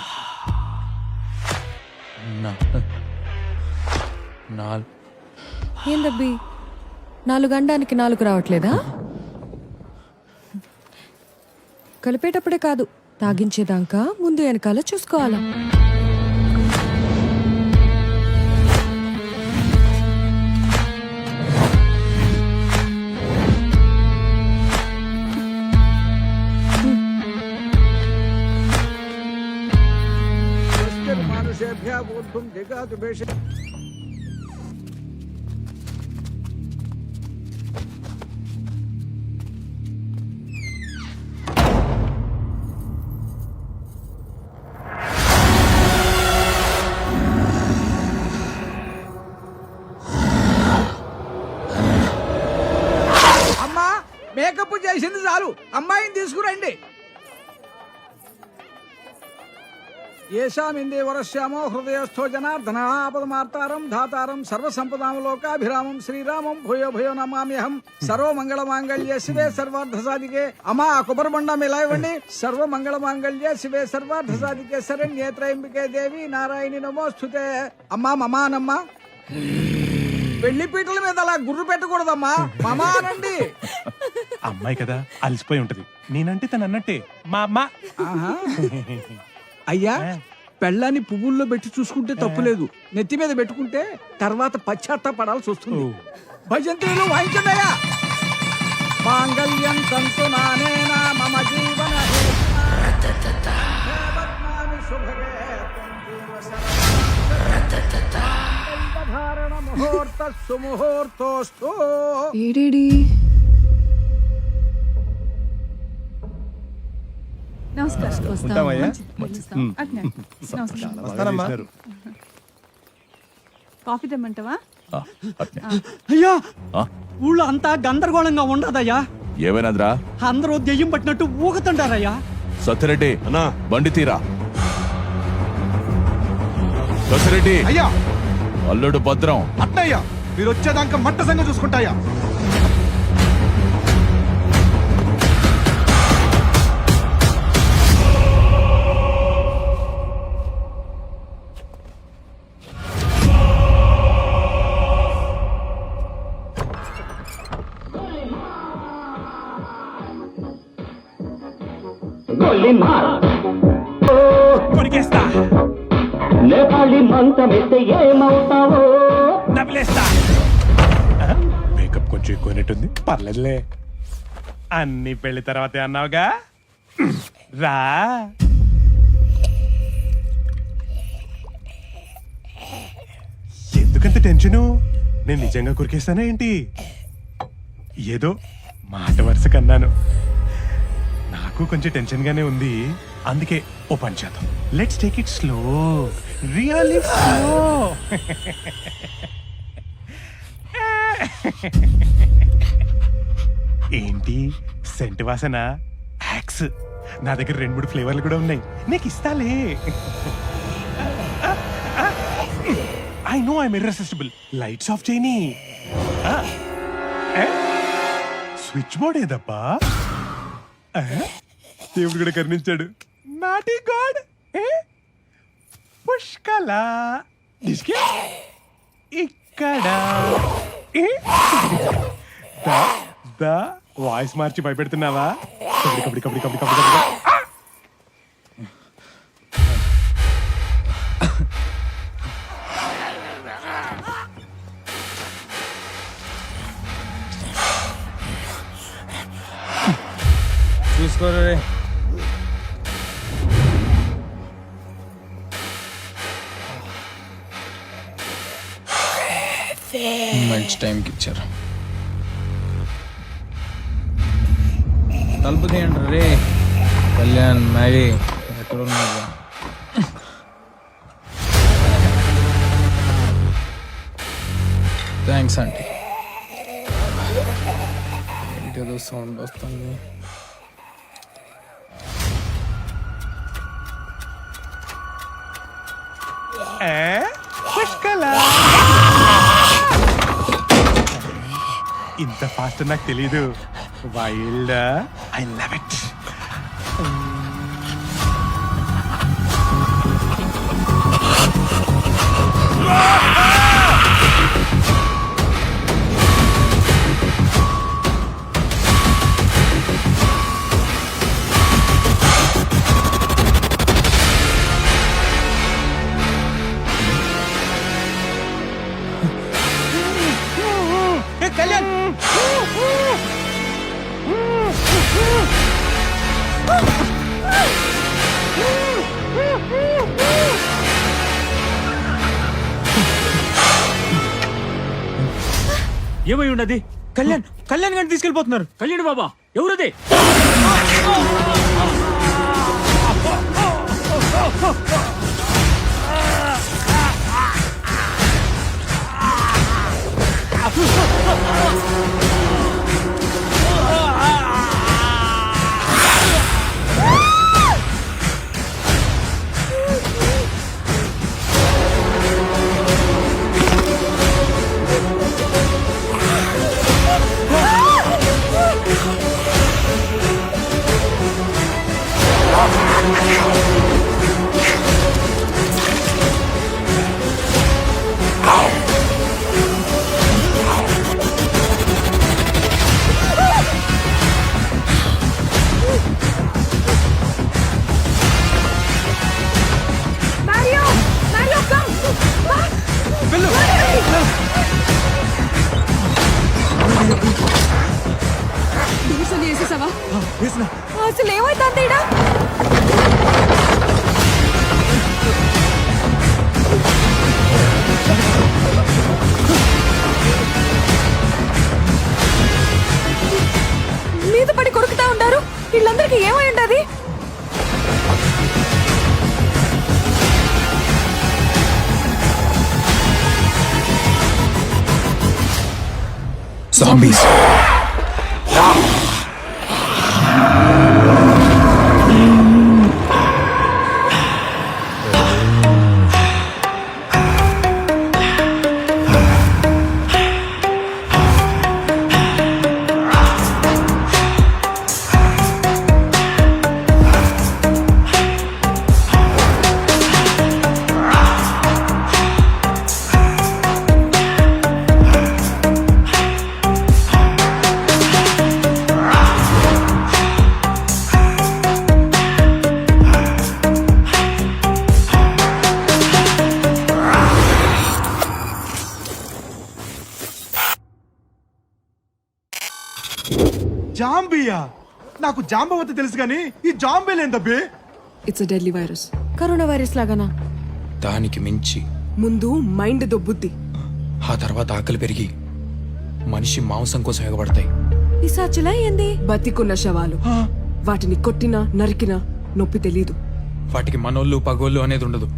4. ఏందబ్బి 4 గండానికి 4 రావట్లేదా? కలిపేటప్పుడే కాదు, తాగించేదాకా ముందు వెనకాల చూసుకోవాలా. మేకప్ చేసింది చాలు, అమ్మాయిని తీసుకురండి. ఏషామిందే వరశ్యామో హృదయస్థో జనార్దన ఆపదమార్తారం ధాతారం సర్వసంపదాం లోకాభిరామం శ్రీరామం భూయో భూయో నమామ్యహం సర్వమంగళ మాంగళ్యే శివే సర్వార్థ సాధికే అమ్మా ఆ కొబ్బరి బండం ఇలా ఇవ్వండి. సర్వమంగళ మాంగళ్యే శివే సర్వార్థ సాధికే శరణ్యే త్రయంబికే దేవి నారాయణి నమోస్తుతే. అమ్మా మమానమ్మా, పెళ్లి పీటల మీద అలా గుర్రు పెట్టకూడదమ్మా, మమా అనండి. అమ్మాయి కదా అలసిపోయి ఉంటది, నేనంటే తను అన్నట్టే మా అమ్మ. అయ్యా, పెళ్ళాన్ని పువ్వుల్లో పెట్టి చూసుకుంటే తప్పులేదు, నెత్తి మీద పెట్టుకుంటే తర్వాత పశ్చాత్తాపడాల్సి వస్తుంది. భజంత్రీలు వాయించండి అయ్యా. మాంగళ్యం తంతు నానేనా మమ జీవన ముహూర్త సుముహూర్తోస్తు. ఏడేడి కాఫీ తెమ్మంటావా? అయ్యా, ఊళ్ళో అంతా గందరగోళంగా ఉండదయ్యా. ఏమైనాదిరా? అందరూ దెయ్యం పట్టినట్టు ఊగుతుంటారయ్యా. సత్యరెడ్డి అన్నా, బండి తీరా. సత్యరెడ్డి అయ్యా, అల్లుడు భద్రం. అట్టయ్యా, మీరు వచ్చేదాకా మట్ట సంగ చూసుకుంటాయా. కొరికేస్తా, నేపాళి మంతమిస్తే ఏమవుతావో నవ్వులేస్తా. మేకప్ కొంచెం ఎక్కువైనట్టుంది, పర్లేదులే. అన్ని పెళ్లి తర్వాతే అన్నావుగా, రా. ఎందుకంత టెన్షను? నేను నిజంగా కొరికేస్తానా ఏంటి? ఏదో మాట వరుస కన్నాను. నాకు కొంచెం టెన్షన్ గానే ఉంది, అందుకే ఓ పని చేద్దాం. Let's take it slow, really slow. ఏంటి సెంట్ వాసన? యాక్స్. నా దగ్గర 2-3 ఫ్లేవర్లు కూడా ఉన్నాయి, నీకు ఇస్తాలే. I know I'm irresistible. Lights off చేయని. స్విచ్ బోర్డ్ ఏదబ్బా? దేవుడు కూడా కరుణించాడు. Naughty god. పుష్కల ఇక్కడ వాయిస్ మార్చి భయపెడుతున్నావా? కబడి కబడి కబడి కబడి కబడి కబడి. చూసుకోరే, మంచి టైంకి ఇచ్చారు. తలుపు తీయండి రే. కళ్యాణ్ మ్యాగీ ఎక్కడ ఉన్నారు? Thanks aunty. ఏంటేదో సౌండ్ వస్తుంది. ఇంత ఫాస్ట్ నాకు తెలీదు. Wild, I love it. Kalyan, ఏమై ఉన్నది? కళ్యాణ్ గారిని తీసుకెళ్ళిపోతున్నారు. కళ్యాణ్ బాబా, ఎవరది? వేసిన అసలు ఏమైతుంది ఈడ? మీద పడి కొరుకుతా ఉంటారు. వీళ్ళందరికీ ఏమై ఉండదు? Zombies. జాంబియా? నాకు జాంబవత తెలుసు కానీ ఈ జాంబీలేందబ్బే? It's deadly virus. Corona virus లాగానా? దానికి మించి ముందు మైండ్ దొబ్బుద్ది, ఆ తర్వాత ఆకలి పెరిగి మనిషి మాంసం కోసం ఎగబడతాయి. పిశాచులా ఏంది? బతికున్న శవాలు, వాటిని కొట్టినా నరికినా నొప్పి తెలీదు. వాటికి మనోళ్ళు పగోళ్ళు అనేది ఉండదు.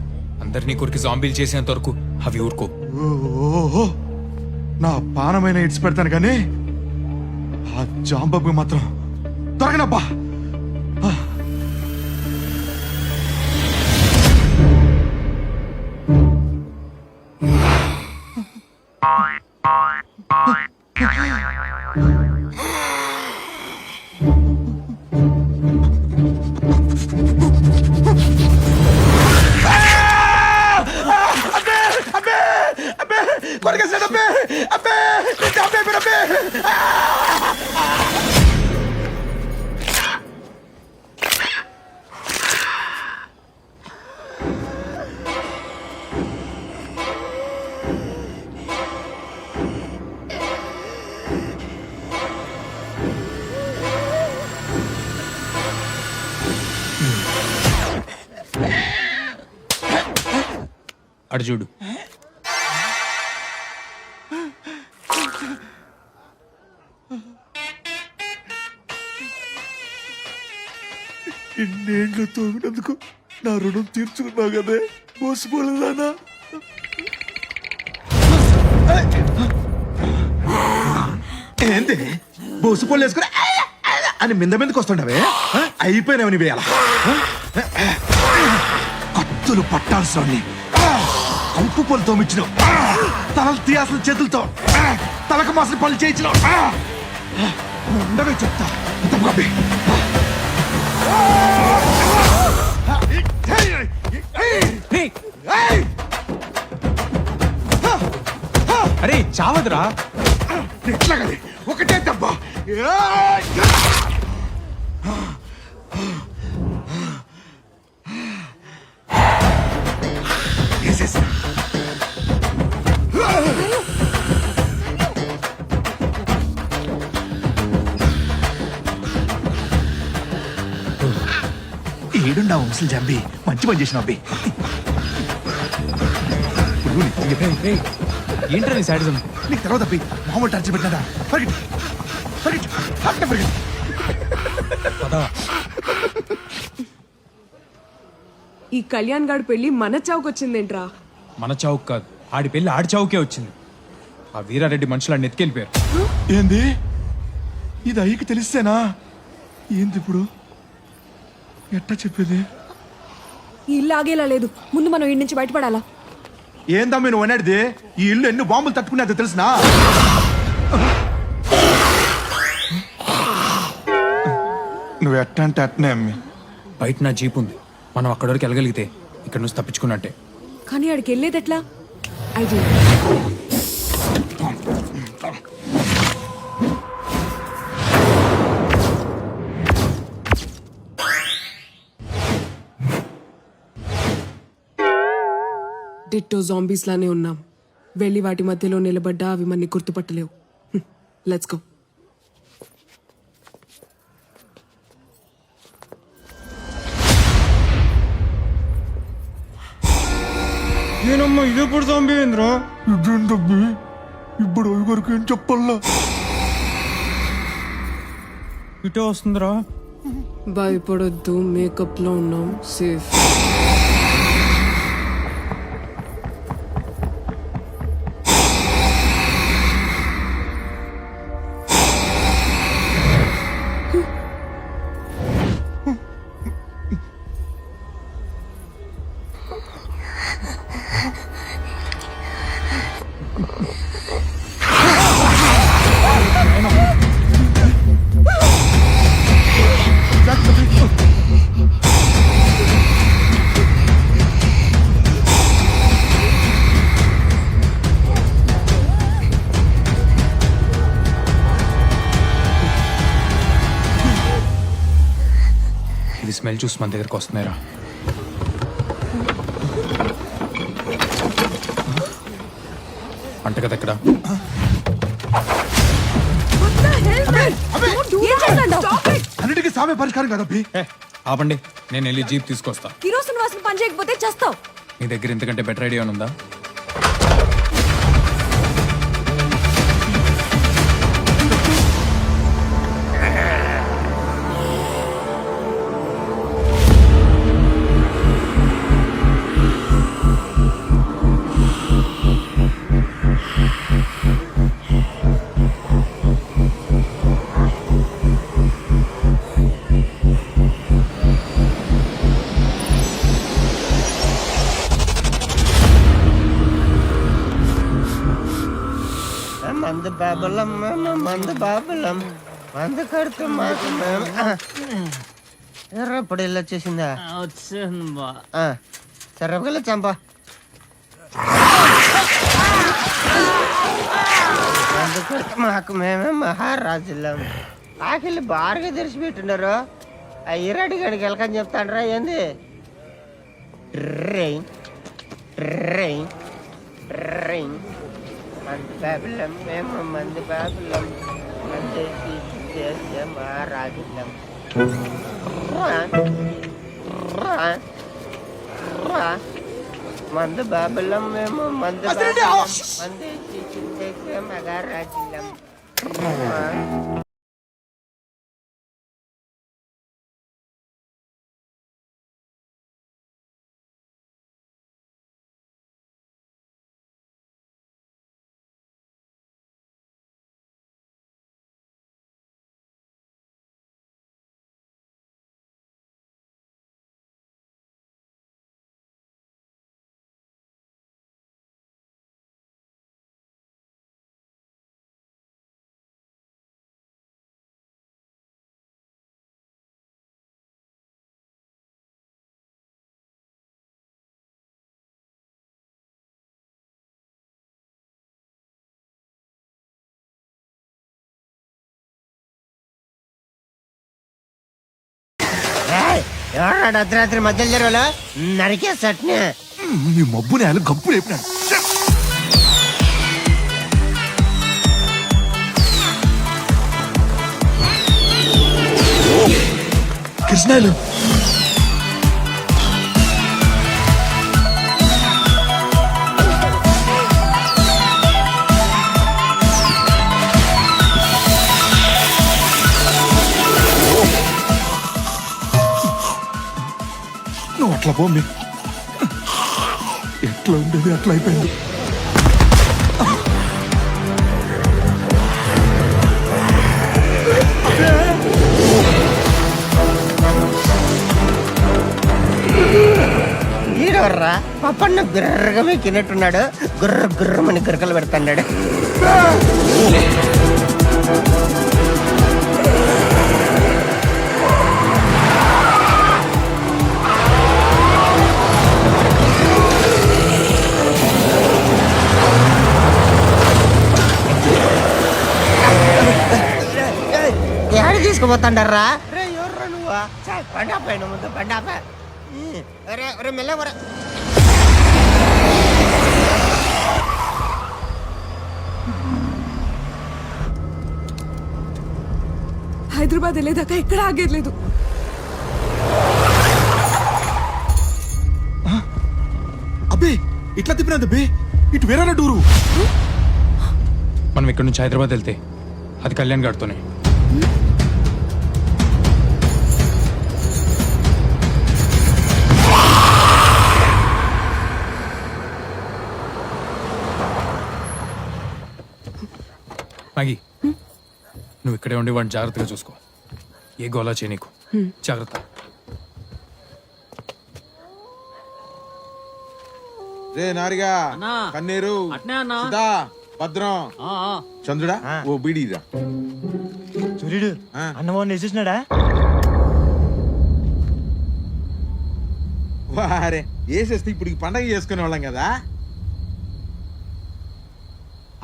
అందరినీ కొరికి జాంబీలు చేసేంత వరకు అవి ఊరుకో. ఓహో, నా పానమైన ఇడ్స్ పెడతాను కానీ ఆ జాంబబ్బు మాత్రం దొరకనబ్బా. అడు చూడు. ఇన్నేళ్ళు తోగినందుకు నా రుణం తీర్చుకున్నావు కదే మోసపోలేదానా? ఏంది బోసుపోలు వేసుకుని అని మింద మీదకి వస్తుండవే? అయిపోయినావు నీవే అలా. కత్తులు పట్టాల్సిన కంపు పొలు తోమిచ్చినావు, తలలు తీయాల్సిన చేతులతో తలకు మాసిన పనులు చేయించినావు. ఉండవే చెప్తా. అరే చావదురా. ఎట్లాగది ఒకటే దెబ్బ. ఏడుండా వంశలు జంబి మంచి పని చేసిన అబ్బి. ఏంట్రా నీ సాడిజం? నీకు తర్వాత అబ్బి మామూలు టార్చర్ పెట్టినదా? పరిగెట్టు పరిగెట్టు అట్ట పరిగెట్టు. ఈ కళ్యాణ్ గాడి పెళ్లి మన చావుకొచ్చిందేంట్రా? మన చావుకు కాదు, ఆడి పెళ్లి ఆడి చావుకే వచ్చింది. ఆ వీరారెడ్డి మనుషులు ఆడిని ఎత్తుకెళ్ళిపోయారు. ఏంది ఇది అయ్యకి తెలిస్తేనా? ఏంది ఇప్పుడు ఎట్టా చెప్పేది? ఈ ఇల్లు ఆగేలా లేదు, ముందు మనం ఇంటి నుంచి బయటపడాలా. ఏందమ్మి నువ్వు అనేది? ఈ ఇల్లు ఎన్ని బాంబులు తట్టుకునేదో తెలుసునా? నువ్వు ఎట్టా అంటే అట్టనే అమ్మి. బయట నా జీప్ ఉంది, మనం అక్కడి వరకు వెళ్ళగలిగితే ఇక్కడ నుంచి తప్పించుకున్నట్టే. కానీ ఆడికి వెళ్ళేది ఎట్లా? ఐడియా. డిట్టో జాంబీస్ లానే ఉన్నాం. వెళ్ళి వాటి మధ్యలో నిలబడ్డా అవి మనని గుర్తుపట్టలేవు. Let's go. ఇదేనమ్మా ఇదెప్పుడు చంపేంద్రా ఇదేంటబ్బి ఇప్పుడు వరకు ఏం చెప్పాలా ఇటే వస్తుందిరా భయపడొద్దు, మేకప్ లో ఉన్నాం, సేఫ్. ఇది స్మెల్ చూసి మన దగ్గరకు వస్తున్నాయిరా. అంట కదా ఇక్కడ అన్నిటికీ సామే పరిష్కారం కదబ్బి. ఆపండి, నేను వెళ్ళి జీప్ తీసుకొస్తా. కిరోసిన్ వాసన పని చేయకపోతే చేస్తావు. నీ దగ్గర ఇంతకంటే బెటర్ ఐడియా ఉందా? మందు బాబులం మందు బాబులం మందు కడుతూ మాకు ఎర్రప్పుడు ఇల్లు వచ్చేసిందా? సర్రపగల చంప మందు కడుతూ మాకు మేమే మహారాజులం. ఆకలి బారుగా తెరిచిపెట్టున్నారు. ఆ ఇరాడి గడికి వెళ్ళకని చెప్తాండ్రా ఏంది? ట్రైన్ ట్రైన్ ట్రైన్ మందు బాబులం మేము మందు బాబులం మందు చేసే మహారాజులం. మందు బాబులం మేము మందు మందు చేసే మహారాజులం. ఎవరాడు అర్ధరాత్రి మధ్యలో జరగలా నరికే సట్నే నీ మబ్బు నేల గప్పు లేపినాడు. కృష్ణాలు నువ్వు అట్లా పోండి. ఎట్లా ఉండేది అట్లా అయిపోయింది. ఈడవర్రా పప్పన్న బిర్రగా మెక్కినట్టున్నాడు. గుర్ర గుర్రమని గురకలు పెడతాడు. ఎక్కడ తీసుకుపోతాండర్రా? ఎవర్రా నువ్వా? పండాపా ముందు పండాపా. మెల్ల హైదరాబాద్ వెళ్ళేదాకా ఎక్కడ ఆగేది. అబ్బే ఇట్లా తిప్పినది బే ఇటు వేరే డూరు. మనం ఇక్కడ నుంచి హైదరాబాద్ వెళ్తే అది కళ్యాణ్ గారితోనే. మ్యాగీ, నువ్వు ఇక్కడే ఉండి వాడిని జాగ్రత్తగా చూసుకో. ఏ గోలా చేయ నీకు. జాగ్రత్త. రే నారిగా, కన్నీరు, సుధా, భద్రం, చంద్రుడా ఓ బీడీరా. సూర్యుడు అన్నమోహన్ వేసేసినాడా? వారే వేసేస్తే ఇప్పుడు పండగ చేసుకునే వాళ్ళం కదా.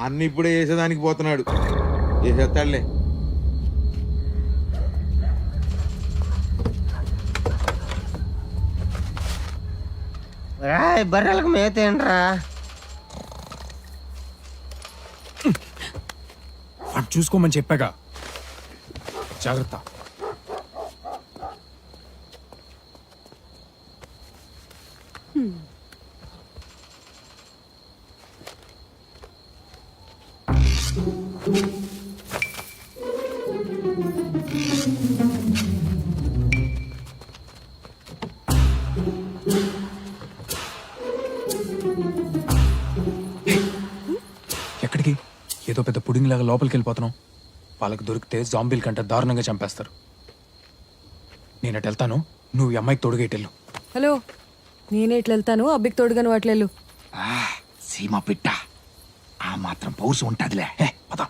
అన్ని ఇప్పుడే వేసేదానికి పోతున్నాడు. వేసేస్తాడులే. బర్రెలకు మేతేంట్రా? వాడు చూసుకోమని చెప్పాగా. జాగ్రత్త. ఎక్కడికి? ఏదో పెద్ద పుడింగ్ లాగా లోపలికి వెళ్ళిపోతున్నాం. వాళ్ళకి దొరికితే జాంబీల కంటే దారుణంగా చంపేస్తారు. నేను అటు వెళ్తాను, నువ్వు ఈ అమ్మాయికి తోడుగా ఇటెళ్ళు. హలో, నేనే ఇట్లా వెళ్తాను, అబ్బికి తోడుగాను అట్లెళ్ళు. సీమ పిట్ట ఆ మాత్రం పౌరుషం ఉంటదిలే. పద.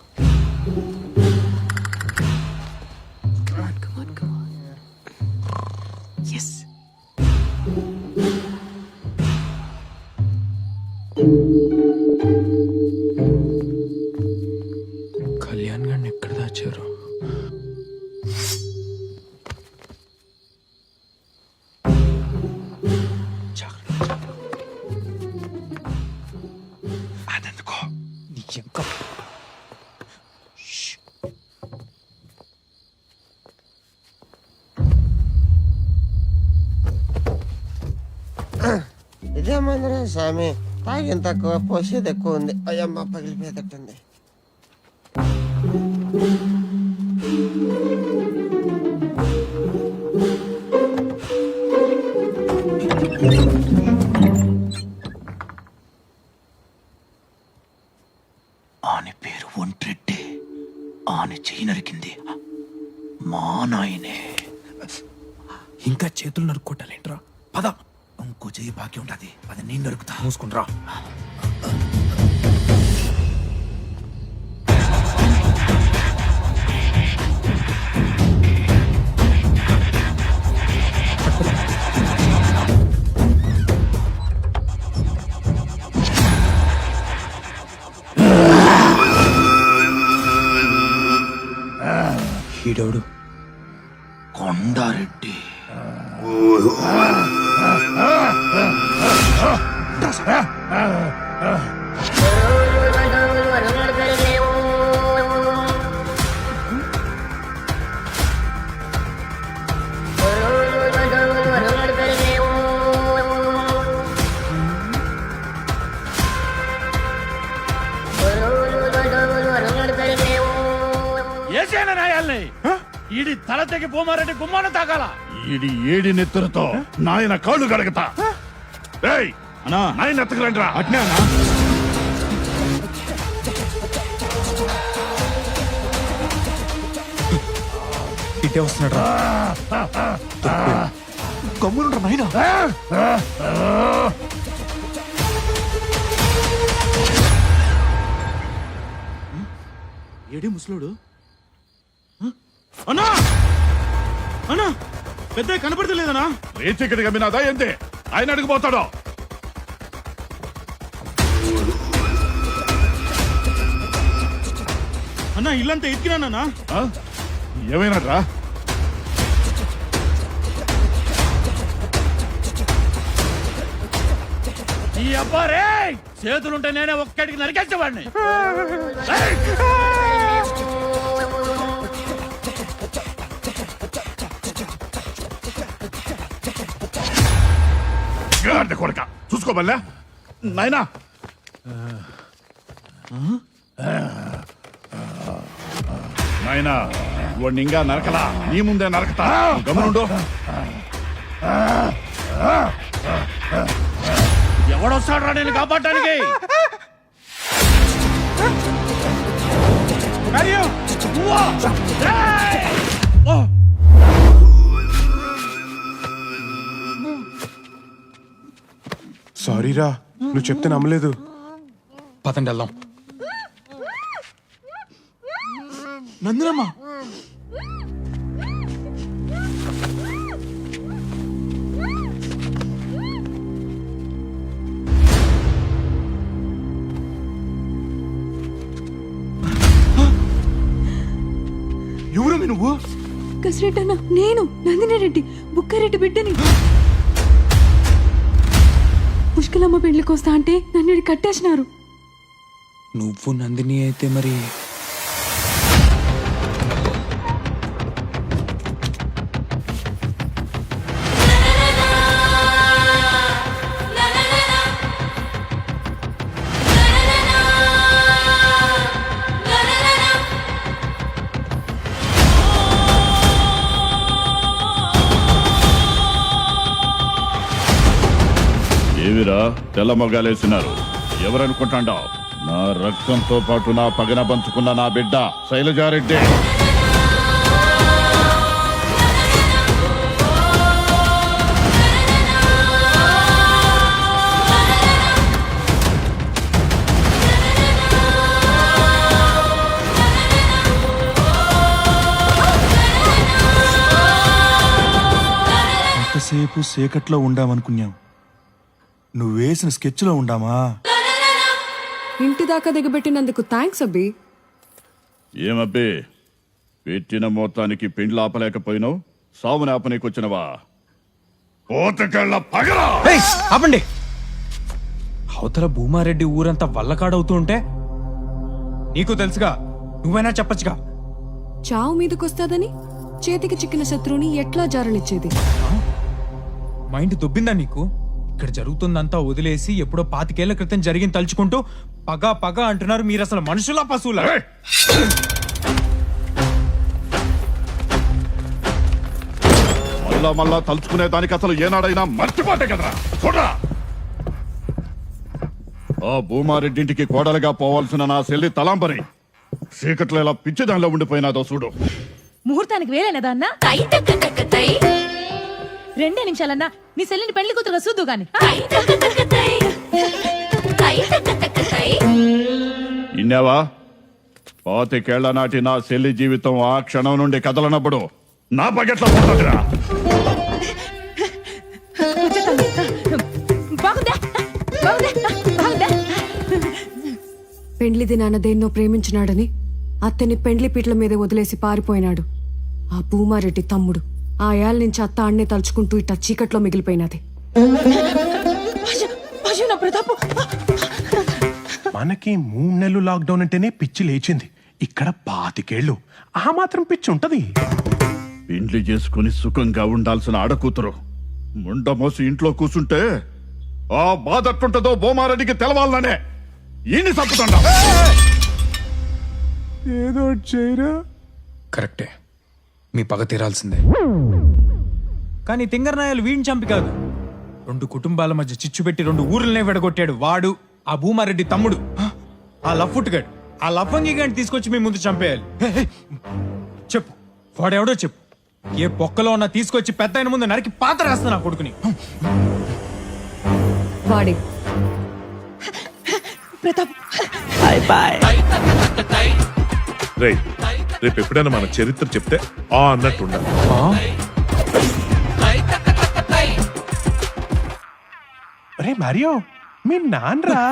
కళ్యాణ్ గారిని ఎక్కడ దాచారు? అదెందుకో ఇంకా ఇదే మందిరం స్వామి. తాగిన తక్కువ పోసేది ఎక్కువ ఉంది. అయ్యమ్మ పగిలిపోయేటట్టుంది. ఆని పేరు ఒంట్రెడ్డి. ఆని చెయ్యి నరికింది మా నాయనే. ఇంకా చేతులు నరుక్కోటాలేంట్రా? పద. ఇంకో చెయ్యి బాకీ ఉంటది, అది నేను నరుకుతా. మూసుకుంట్రా. ఈడోడు కొండారెడ్డి. ఏసేనా నాయాల్ని? ఈడి తల తెగి భూమారెడ్డి గుమ్మాన తాగాల. ఈడి ఏడి నెత్తులతో నాయన కాళ్ళు గడగతా. అన్నా నాయన ఎత్తకరండి రా. అట్నే అన్నా. ఇటే వస్తున్నాడు రా. గమ్మునుండ్రా నాయన. ఏడి ముసలోడు? అన్నా అన్నా, పెద్ద కనపడతలేదనా? రేచిక్కడి గమ్మినాదా ఏంది? ఆయన అడిగిపోతాడు. అన్నా ఇల్లంతా ఎత్తికిరానా? ఏమైనాడ్రా? ఈ అబ్బారే చేతులుంటే నేనే ఒక్కడికి నరికేసేవాడిని. కొడక చూసుకోమల్లా. నాయనా నాయనా వాడిని ఇంకా నరకలా నీ ముందే నరకతా గమనుండు ఎవడొస్తాడ్రా నేను కాపాడటానికి సారీరా నువ్వు చెప్తే నమ్మలేదు. పదండి వెళ్దాం. నందినమ్మ ఎవరమ్మి నువ్వు? కసిరెడ్డి అన్న, నేను నందిని రెడ్డి, బుక్కారెడ్డి బిడ్డని. పుష్కలమ్మ పెళ్లికి వస్తా అంటే నన్ను కట్టేసినారు. నువ్వు నందిని అయితే మరి ఏవిరా తెల్ల మొగాలేసినారు ఎవరనుకుంటాండావు? నా రక్తంతో పాటు నా పగన పంచుకున్న నా బిడ్డ శైలజారెడ్డి. ఎంతసేపు సేకట్లో ఉండామనుకున్నాం, నువ్వేసిన స్కెచ్లో ఉండామా? ఇంటి దాకా దిగబెట్టినందుకు థ్యాంక్స్ అబ్బి. ఏమబ్బే పెట్టిన మొత్తానికి పెండ్లు ఆపలేకపోయినావు, సావుని ఆపనీకొచ్చినవా? పోతకెళ్ళ పగలా! ఆపండి. అవతల భూమారెడ్డి ఊరంతా వల్లకాడవుతూ ఉంటే నీకు తెలుసుగా, నువ్వైనా చెప్పచ్చుగా. చావు మీదకొస్తాదని చేతికి చిక్కిన శత్రువుని ఎట్లా జారనిచ్చేది? మైండ్ దొబ్బిందా నీకు? ఇక్కడ జరుగుతుందంతా వదిలేసి ఎప్పుడో 25 ఏళ్ల క్రితం జరిగింది తలుచుకుంటూ పగ పగ అంటున్నారు. మీరు అసలు మనుషులా పశువులా? మళ్ళా మళ్ళా తలుచుకునే దానికి అసలు ఏనాడైనా మర్చిపోతే కదరా. చూడరా, ఆ భూమారెడ్డింటికి కోడలుగా పోవాల్సిన నా చెల్లి తలాంబరి చీకట్లో ఇలా పిచ్చిదానిలో ఉండిపోయినాదో చూడు. ముహూర్తానికి వేరేనదా అన్నా? 2 నిమిషాలన్నా నీ సెల్లిని పెళ్లి కూతురుగా చూద్దు గాని. ఇన్నావా? 25 ఏళ్ల నాటి నా చెల్లి జీవితం ఆ క్షణం నుండి కదలనప్పుడు నా పగెట్లా పోతుందిరా. పెండ్లి దినాన దేన్నో ప్రేమించినాడని అత్తని పెండ్లి పీటల మీద వదిలేసి పారిపోయినాడు ఆ భూమారెడ్డి తమ్ముడు. ఆ ఏళ్ళ నుంచి అత్త అన్నే తలుచుకుంటూ ఇట్లా చీకట్లో మిగిలిపోయినది. మనకి 3 నెలలు లాక్డౌన్ అంటేనే పిచ్చి లేచింది. ఇక్కడ 25 ఏళ్ళు, ఆ మాత్రం పిచ్చి ఉంటది. పెండ్లి చేసుకుని సుఖంగా ఉండాల్సిన ఆడకూతురు ముండమోసి ఇంట్లో కూర్చుంటే ఆ బాధ ఎట్టుంటదో భూమారెడ్డికి తెలవాలనే ఈయన్ని చంపుతుండా. ఏదో చేయరా. కరెక్టే, మీ పగ తీరాల్సిందే. కానీ తింగరనాయాలు వీడిని చంపి కాదు, 2 కుటుంబాల మధ్య చిచ్చు పెట్టి 2 ఊర్లనే విడగొట్టాడు వాడు, ఆ భూమారెడ్డి తమ్ముడు. ఆ లఫ్ఫుట్టుగాడు, ఆ లఫంగి గాడిని తీసుకొచ్చి మీ ముందు చంపేయాలి. చెప్పు, వాడెవడో చెప్పు. ఏ పొక్కలో ఉన్నా తీసుకొచ్చి పెద్ద ఆయన ముందు నరికి పాత రాస్తా నా కొడుకుని. వాడే ప్రతాప్. రేపు ఎప్పుడైనా మన చరిత్ర చెప్తే ఆ అన్నట్టు ఉండాలి. అరే మారియో, మీ నాన్నరా?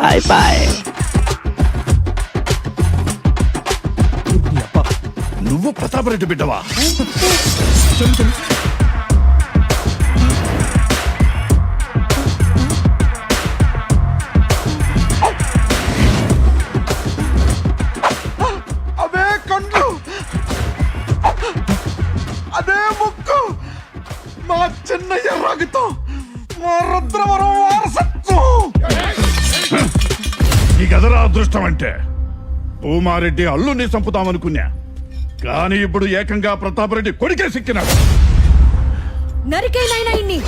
నువ్వు ప్రతాపరెడ్డి బిడ్డవా? అవే కండ్లు, అదే ముక్కు, మా చిన్నయ్య రక్తం, మా రుద్రవరం వారసత్వం. చేస్తావంటే భూమారెడ్డి అల్లుని చంపుతామనుకున్నా, కానీ ఇప్పుడు ఏకంగా ప్రతాపరెడ్డి కొడుకే సిక్కినాడు. నరికేనైనా ఇన్ని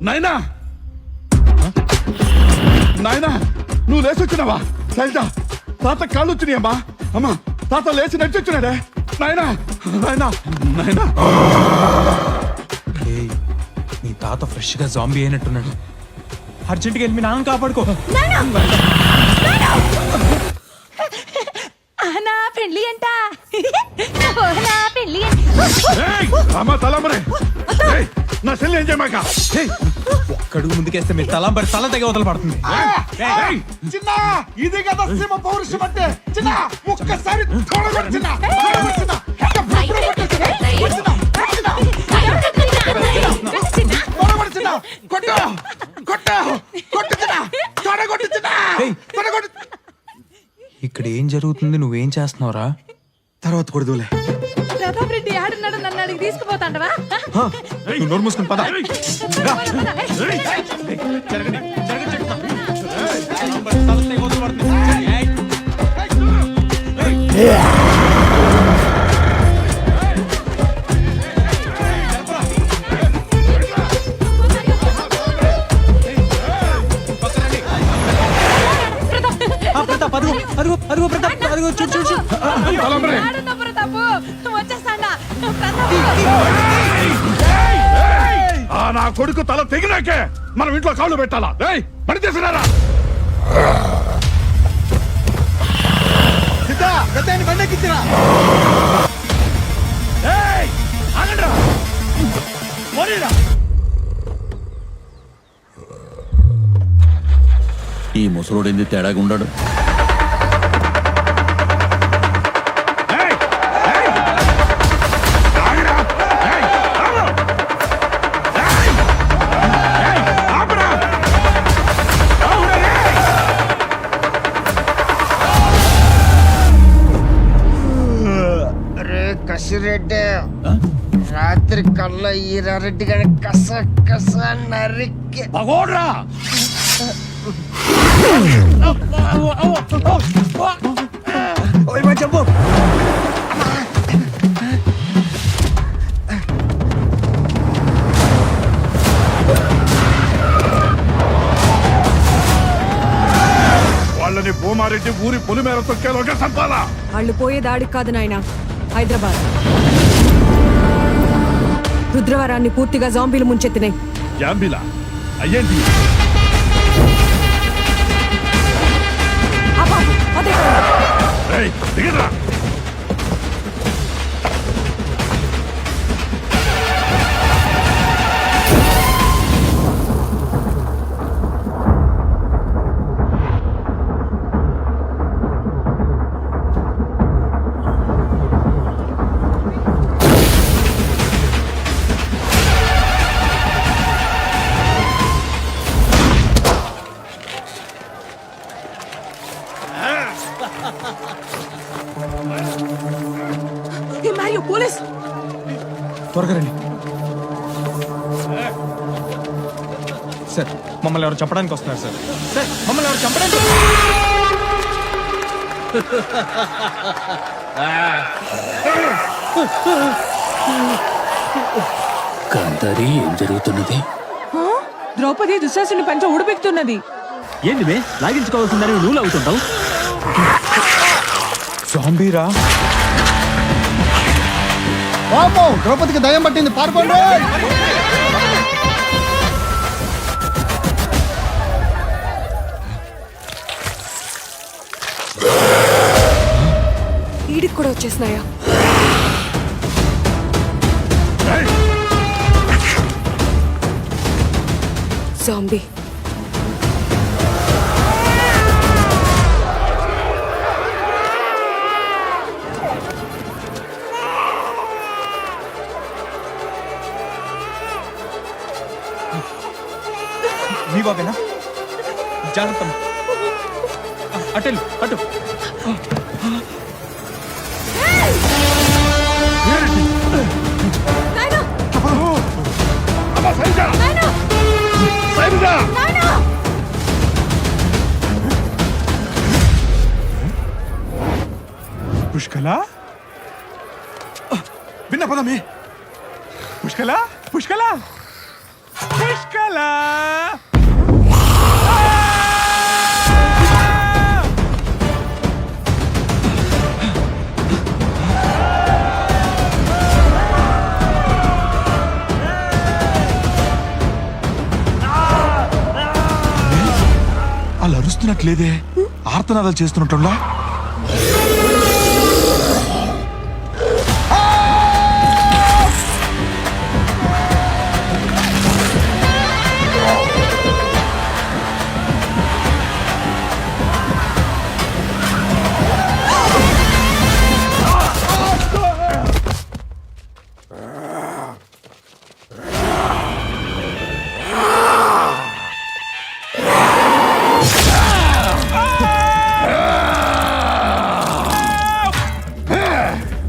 నాయనా నాయనా, నువ్వు లేచొచ్చినావా? శైలజ, తాత కాళ్ళు వచ్చినాయమ్మా. అమ్మా, తాత లేచి నడిచొచ్చినాడే. నాయనా నాయనా నాయనా. ఏయ్, నీ తాత ఫ్రెష్ గా జాంబీ అయినట్టున్నాడు. అర్జెంట్గా వెళ్ళి మీ నాన్న కాపాడుకో. నా పెళ్లి అంట నా పెళ్లి అమ్మా తలమరే, నా చెల్లి ఏం చేయమాక. ఒక్కడుగు ముందుకేస్తే మీ తలంబరి తల తెగ వదల పడుతుంది. చిన్న, ఇది కదా సింహ పౌరుషం అంటే. చిన్న, ఒక్కసారి తోడగొట్టు చిన్న. ఇక్కడ ఏం జరుగుతుంది? నువ్వేం చేస్తున్నావురా? తర్వాత కొడుదులే. ప్రతాప్ రెడ్డి ఆడున్నాడు, నన్ను అడిగి తీసుకుపోతాండవా? నువ్వు నోరు మూసుకుని పద. ప్రతాప్, అదిగో అదిగో ప్రతాప్, అదిగో చూడు చూడు చూడు. ఆడున్నా ప్రతాపు, వచ్చేస్తాడా ఆ నా కొడుకు తల తెగినాకే మనం ఇంట్లో కాళ్ళు పెట్టాలా? పని చేసినారా? ఈ ముసలోడేంది తేడాగా ఉన్నాడు? కసిరెడ్డి, రాత్రి కళ్ళ ఈరారెడ్డి గాని కస కస నరికి చెప్పు. వాళ్ళని భూమారెడ్డి ఊరి పొలిమేర తొక్కేలోగా చంపాలా? వాళ్ళు పోయే దాడికి కాదు నాయన, హైదరాబాద్. రుద్రవరాన్ని పూర్తిగా జాంబీలు ముంచెత్తినాయి. జాంబీలా? అయ్యేంటి? దిగరా. పోలీస్, త్వరగా రండి సార్. మమ్మల్ని ఎవరు చెప్పడానికి వస్తున్నారు సార్. సార్, మమ్మల్ని ఎవరు చెప్పడానికి. కాంతారి, ఏం జరుగుతున్నది? ద్రౌపది దుశ్శాసుని పంచ ఉడిపెక్కుతున్నది. ఏంది మే లాగించుకోవాల్సిందని నువ్వు లాగుతుంటావు? జాంబీరా? ద్రౌపదికి దయ్యం పట్టింది, పారిపోండి. ఈడికి కూడా వచ్చేసినాయా? జాంబీ. నీ బాబేనా? జాగ్రత్త. అటు అటు. నాయనా పుష్కల విన్న పదమే పుష్కల పుష్కల పుష్కల వాళ్ళు అరుస్తున్నట్లేదే, ఆర్తనాదాలు చేస్తున్నట్లా.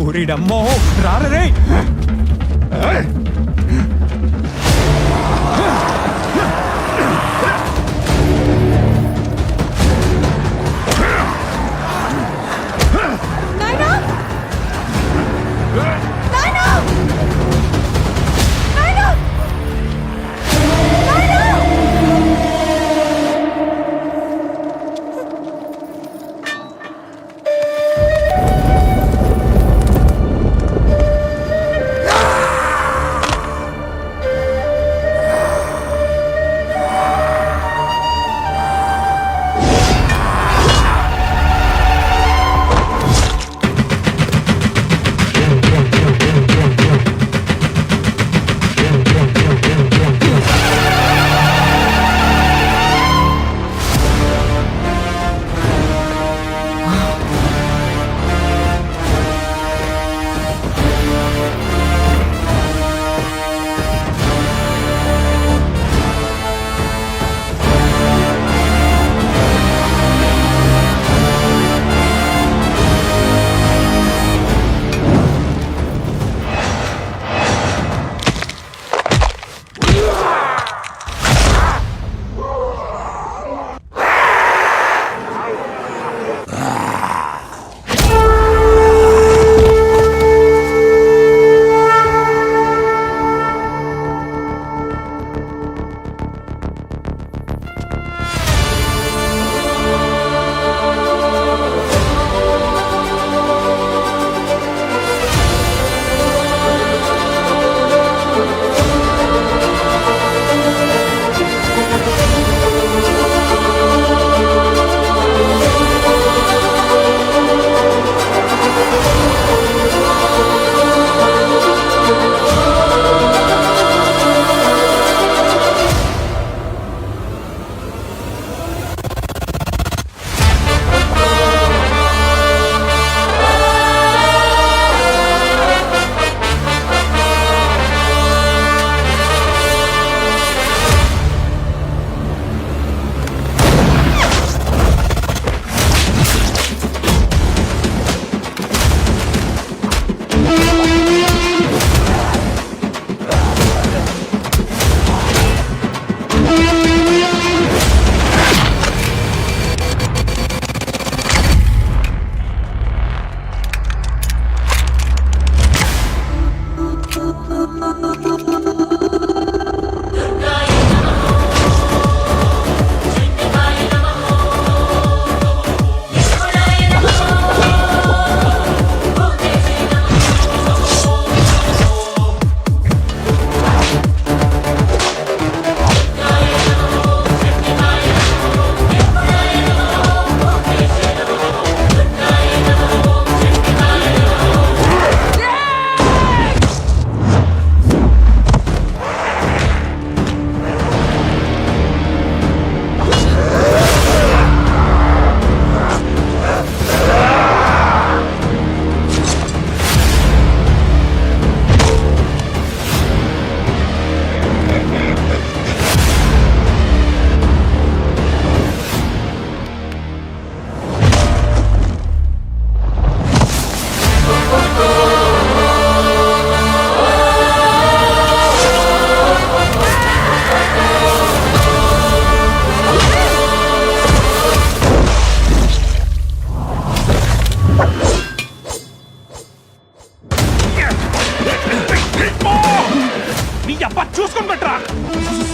ఊరిడమ్మో రారే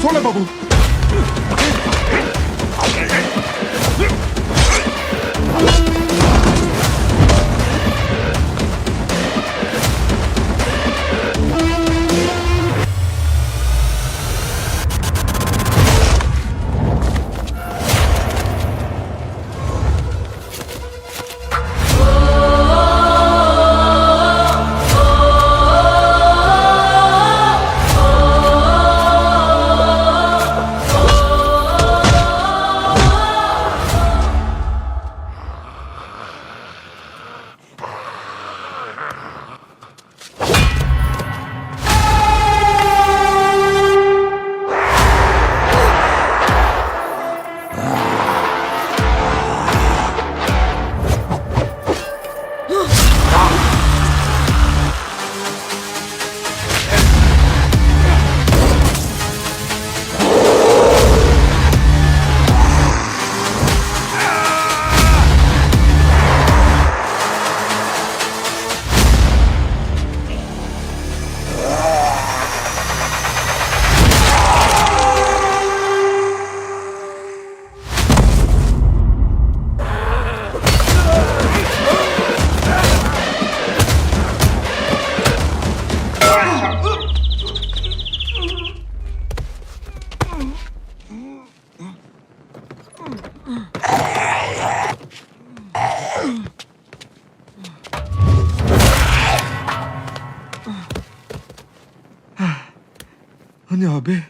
సోలే బాబు. 아니 아베.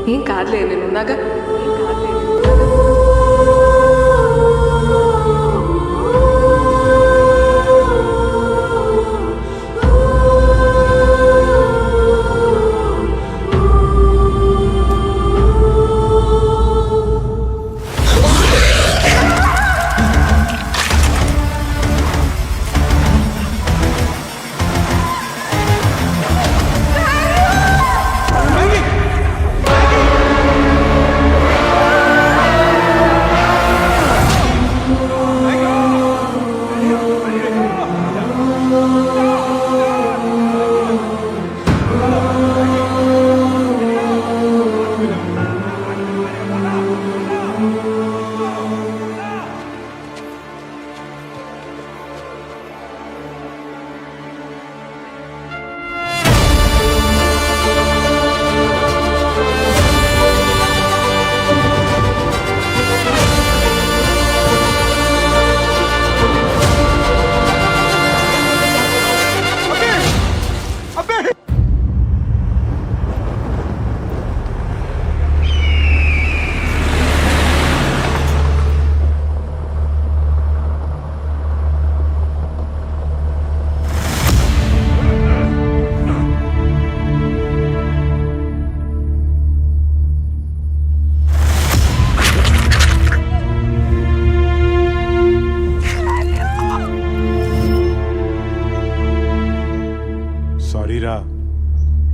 ఏం కాదులే నేనున్నాగా.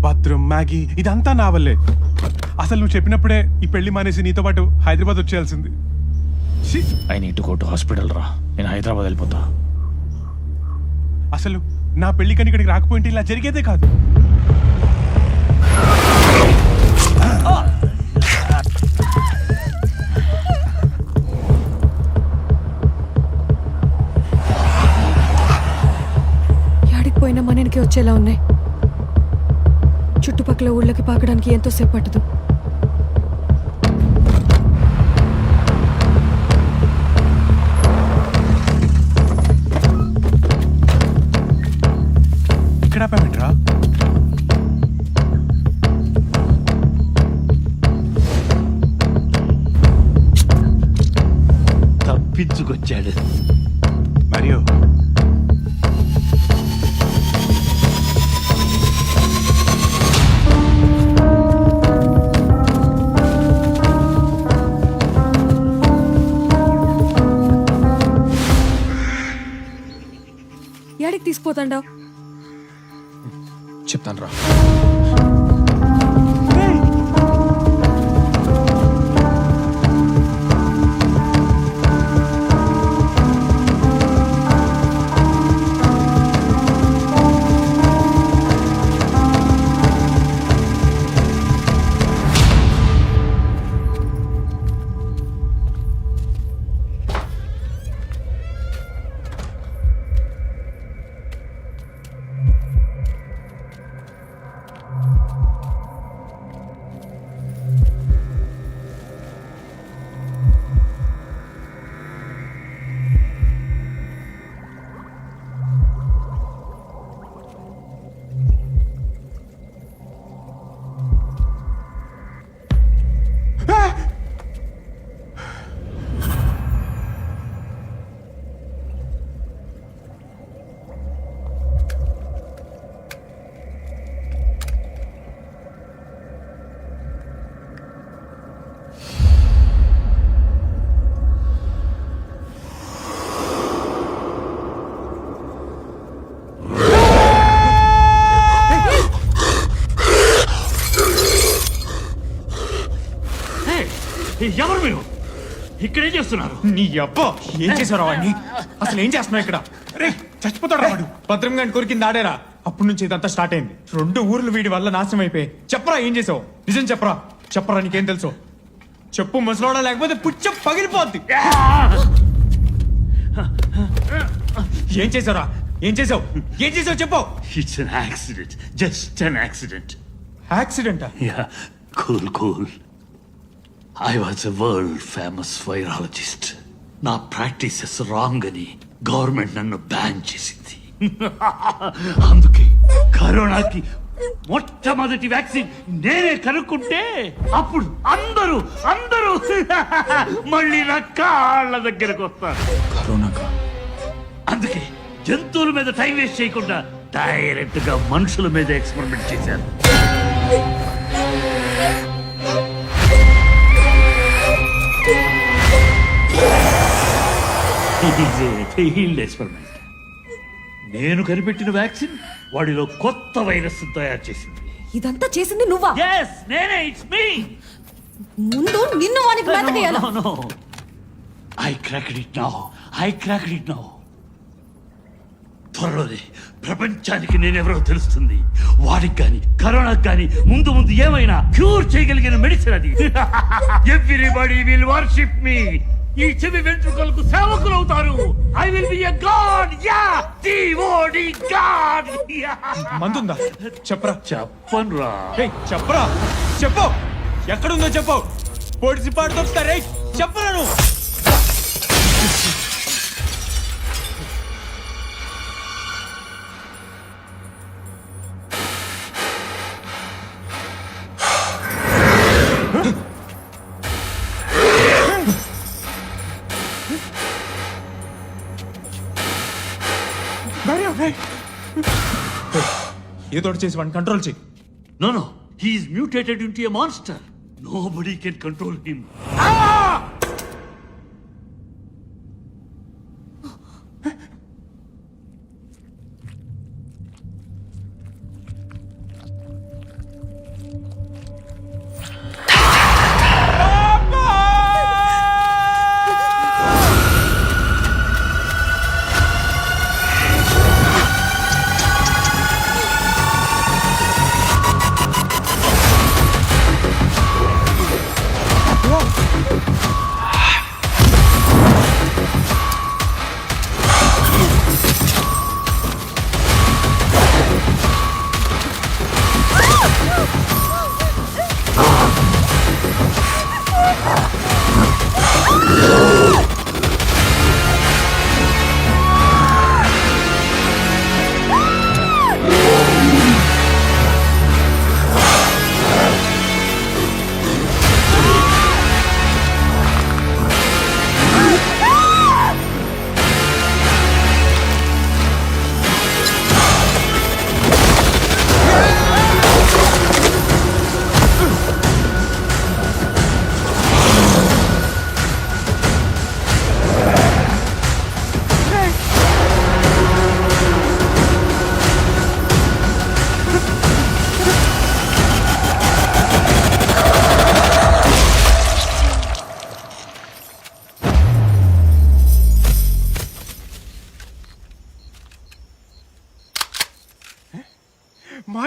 భద్రం మ్యాగీ ఇదంతా నా వల్లే. అసలు నువ్వు చెప్పినప్పుడే ఈ పెళ్లి మానేసి నీతో పాటు హైదరాబాద్ వచ్చేయాల్సింది. I need to go to hospital రా. నేను హైదరాబాద్ వెళ్ళిపోతా. అసలు నా పెళ్లి కని ఇక్కడికి రాకపోయింటే ఇలా జరిగేదే కాదు. యాడికి పోయినా మనకి వచ్చేలా ఉన్నాయి. చుట్టుపక్కల ఊళ్ళకి పాకడానికి ఎంతో సేపు పట్టదు. ఇక్కడ ఆపామేంట్రా? తప్పించుకొచ్చాడు. మరియు యాడికి తీసుకుపోతాండావు? చెప్తాను రా. ఎవరు మీరు? ఇక్కడేం చేస్తున్నారు? నీ అబ్బా ఏం చేశారు వాడిని? అసలు ఏం చేస్తున్నావు ఇక్కడ? చచ్చిపోతాడు వాడు. భద్రం గాని కొరికింది ఆడేరా. అప్పటి నుంచి ఇదంతా స్టార్ట్ అయింది. 2 ఊర్లు వీడి వల్ల నాశనం అయిపోయి. చెప్పరా ఏం చేసావు? నిజం చెప్పరా. చెప్పరా నీకేం తెలుసు? చెప్పు ముసలోడా, లేకపోతే పుచ్చ పగిలిపోద్ది. ఏం చేసావురా? ఏం చేసావు? ఏం చేసావు చెప్పు. It's an accident. Just an accident. యాక్సిడెంటా? Yeah, cool cool. I was a world famous virologist. నా ప్రాక్టీసెస్ రాంగ్ అని గవర్నమెంట్ నన్ను బ్యాన్ చేసింది. అందుకే కరోనాకి మొట్టమొదటి వ్యాక్సిన్ నేనే కనుక్కుంటే అప్పుడు అందరూ మళ్ళీ నా కాళ్ళ దగ్గరకు వస్తారు. కరోనాకా? అందుకే జంతువుల మీద టైం వేస్ట్ చేయకుండా డైరెక్ట్ గా మనుషుల మీద ఎక్స్పెరిమెంట్ చేశాను. ఎక్స్పెరిమెంట్. నేను కనిపెట్టిన వ్యాక్సిన్ వాడిలో కొత్త వైరస్ తయారు చేసింది. ఇదంతా చేసింది నువ్వా? Yes, నేనే. It's me. ముందు నిన్ను వానికి బతకేయాలి. No. I cracked it now. త్వరలోనే ప్రపంచానికి నేనెవరో తెలుస్తుంది. వాడికి గాని కరోనాకి గాని ముందు ఏమైనా క్యూర్ చేయగలిగిన మెడిసిన్ అది. Everybody will worship me. ఈ చెవి వెంట్రుకలకు సేవకులు అవుతారు. I will be a god. Yeah, డివోడి గాడ్. మందుందా? చెప్పరా. చెప్పనురా. చెప్పరా. చెప్పు. ఎక్కడుందో చెప్పు. పొడిసి పాడు తప్పుతారే. చెప్పరా నువ్వు. ఏదో చేసి వాడిని కంట్రోల్ చేయి. No. He is mutated into a monster. Nobody can control him.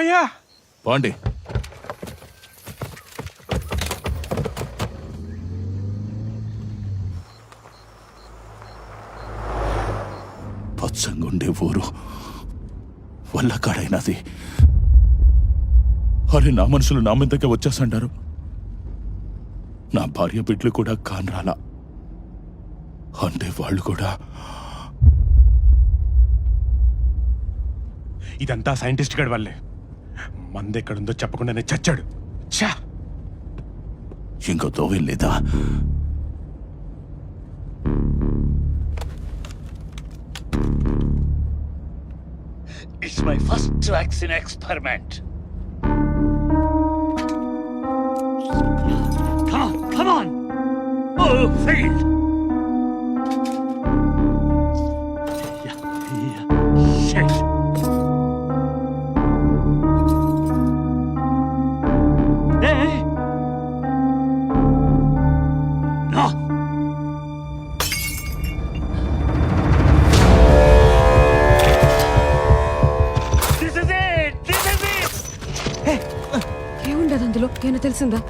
మాయా పాండి పచ్చంగుండే ఊరు వల్ల కాడైనది. అరే నా మనుషులు నా మీదకే వచ్చేసంటారు. నా భార్య బిడ్డలు కూడా కానరాలా అంటే వాళ్ళు కూడా. ఇదంతా సైంటిస్ట్ గడి వల్లే. మందెక్కడుందో చెప్పకుండానే చచ్చాడు. ఛా! ఇంకో దోవెం లేదా? It's my first vaccine experiment. Come on! Oh, failed! Shit! Hey! No! This is it! This is it! ఏముండదు అందులో, ఏమైనా తెలిసిందా?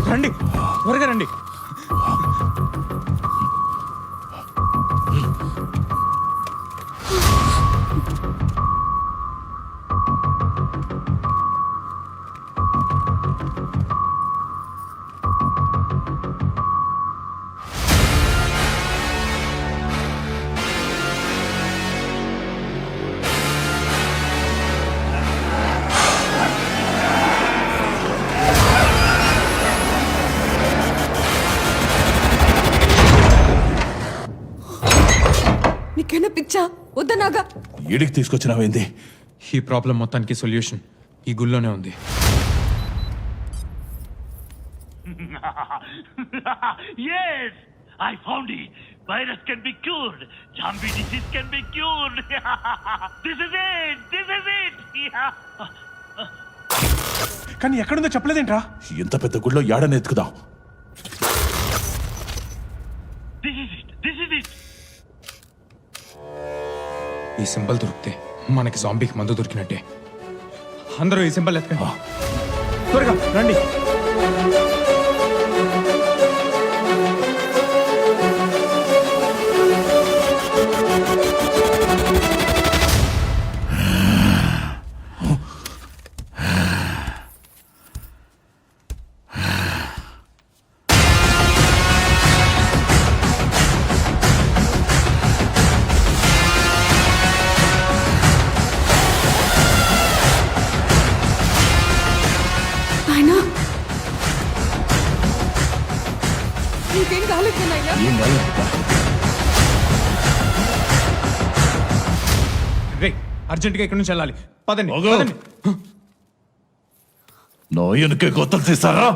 రండి, త్వరగా రండి. నీకైనా పిచ్చా? వద్దనాగా. ఈడికి తీసుకొచ్చినావేంది? ఈ ప్రాబ్లం మొత్తానికి సొల్యూషన్ ఈ గుళ్ళోనే ఉంది. Yes! I found it! Virus can be cured! Zombie disease can be cured! This is it! This is it! కానీ ఎక్కడుందో చెప్పలేదేంట్రా? ఇంత పెద్ద గుడిలో ఏడని ఎత్తుకుదాం. This is it! This is it! ఈ సింబల్ దొరికితే మనకి జాంబీకి మందు దొరికినట్టే. అందరూ ఈ సింబల్ ఎత్తుకండి. త్వరగా రండి. నీకేం కాలేదు నాయనా? రే, అర్జెంటుగా ఇక్కడి నుంచి వెళ్ళాలి. పదండి. నోయనుకే గొత్తలు తీసారా?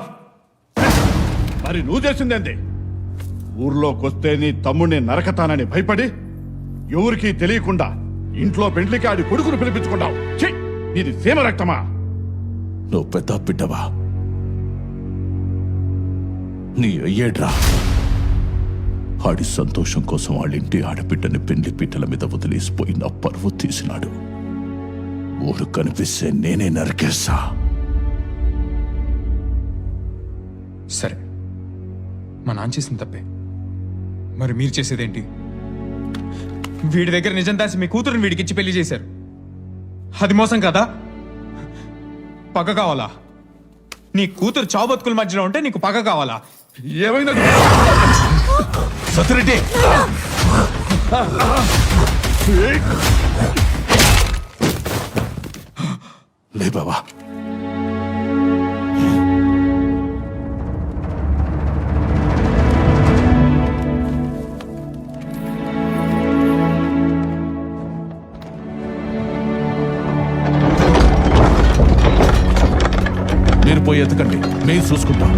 మరి నువ్వు చేసిందేంటి? ఊర్లోకొస్తే నీ తమ్ముడిని నరకతానని భయపడి ఎవరికీ తెలియకుండా ఇంట్లో పెండ్లికి ఆడి కొడుకును పిలిపించుకున్నావు. ఇది సీమ రక్తమా? నువ్వు పెద్ద బిడ్డవా? నీ అయ్యేడ్రా. ఆడి సంతోషం కోసం వాళ్ళింటి ఆడబిడ్డని పెండ్లి పీటల మీద వదిలేసిపోయిన పరువు తీసినాడు. ఊరు కనిపిస్తే నేనే నరికేస్తా. సరే, మా నాన్న చేసిన తప్పే. మరి మీరు చేసేదేంటి? వీడి దగ్గర నిజం దాసి మీ కూతురుని వీడికిచ్చి పెళ్లి చేశారు. అది మోసం కదా? పగ కావాలా? నీ కూతురు చావు బతుకుల మధ్యలో ఉంటే నీకు పగ కావాలా? ఏమైనా సత్యరెడ్డి లే బాబా. మీరు పోయి ఎత్తకండి, మేము చూసుకుంటాం.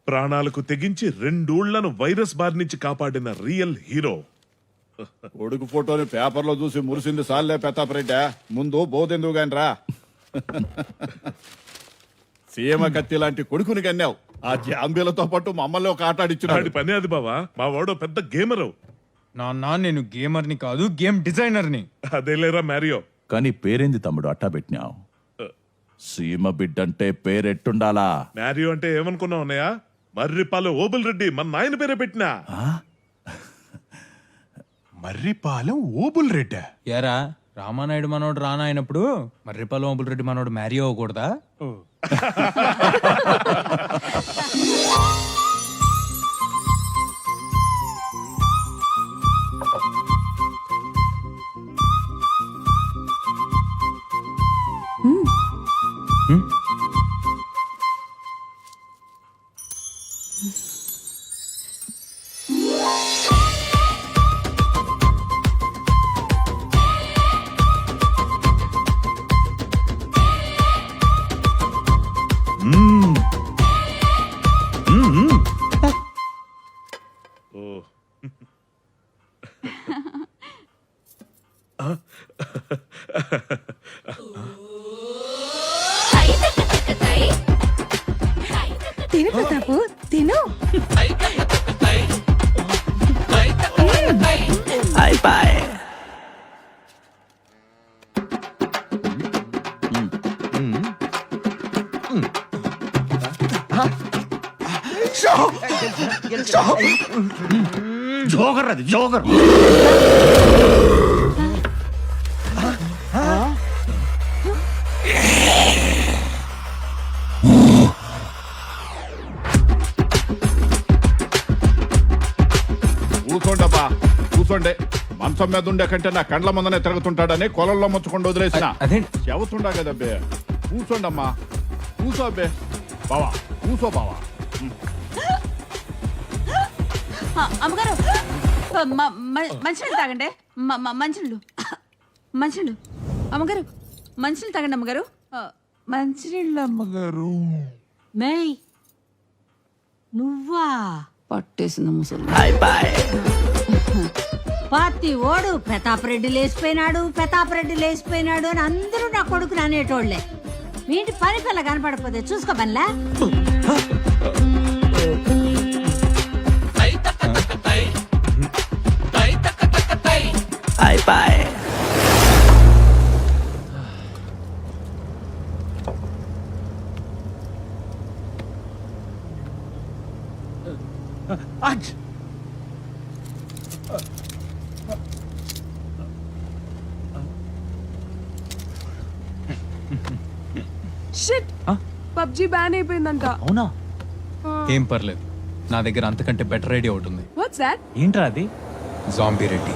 ప్రాణాలకు తెగించి 2 ఊళ్లను వైరస్ బారి నుంచి కాపాడిన రియల్ హీరో. కొడుకు ఫోటోని పేపర్లో చూసి మురిసింది సాల్లే పెతాపరెడ్డి, ముందు బోధెందుకు గాని రా. సీమ కత్తి లాంటి కొడుకుని కన్నావు. ఆ జాంబీలతో పాటు మమ్మల్ని ఒక ఆట ఆడిచ్చున్నాడు. పని అది బావా, మా వాడు పెద్ద గేమరు. నాన్న నేను గేమర్ని కాదు, గేమ్ డిజైనర్ని. అదేలేరా మ్యారియో. కానీ పేరేంది తమ్ముడు అట్టా పెట్టినావు? సీమ బిడ్డంటే పేరెట్టుండాలా? మ్యారియో అంటే ఏమనుకున్నావు అన్నయ్య? మర్రిపాలెం ఓబుల్ రెడ్డి మన నాయన పేరే పెట్టినా. మర్రిపాలెం ఓబుల్ రెడ్డి. ఏరా రామానాయుడు మనోడు రానా అయినప్పుడు మర్రిపాలెం ఓబుల్ రెడ్డి మనోడు మ్యారీ అవ్వకూడదా? తిను ప్రతాపు తిను. జోగర్ అది జోగర్. కూర్చోండబ్బా కూర్చోండి. మంచం మీద ఉండే కంటే నా కండ్ల ముందనే తిరుగుతుంటాడని కొలంలో ముచ్చుಕೊಂಡು వదిలేసిన. చెబుతుండా కదబ్బే. కూర్చోండమ్మా, కూర్చో అబ్బే. బావా కూర్చో బావా. అమ్మగారు మంచినీళ్ళు తాగండి. మంచినీళ్ళు మంచినీళ్ళు అమ్మగారు, మంచినీళ్ళు తాగండి అమ్మగారు. మంచినీళ్ళు అమ్మగారు. మేయ్ నువ్వా? పట్టేసింది ముసలి. పార్టీ ఓడు ప్రతాపరెడ్డి లేచిపోయినాడు అని అందరూ నా కొడుకుని అనేటోళ్లే. మీ ఇంటి పని పిల్ల కనపడకపోతే చూసుకో పనిలా. షిట్, పబ్జి బ్యాన్ అయిపోయిందంట. అవునా? ఏం పర్లేదు, నా దగ్గర అంతకంటే బెటర్ ఐడియా ఒకటి ఉంది. What's that? ఏంట్రా అది? జాంబీ రెడ్డి.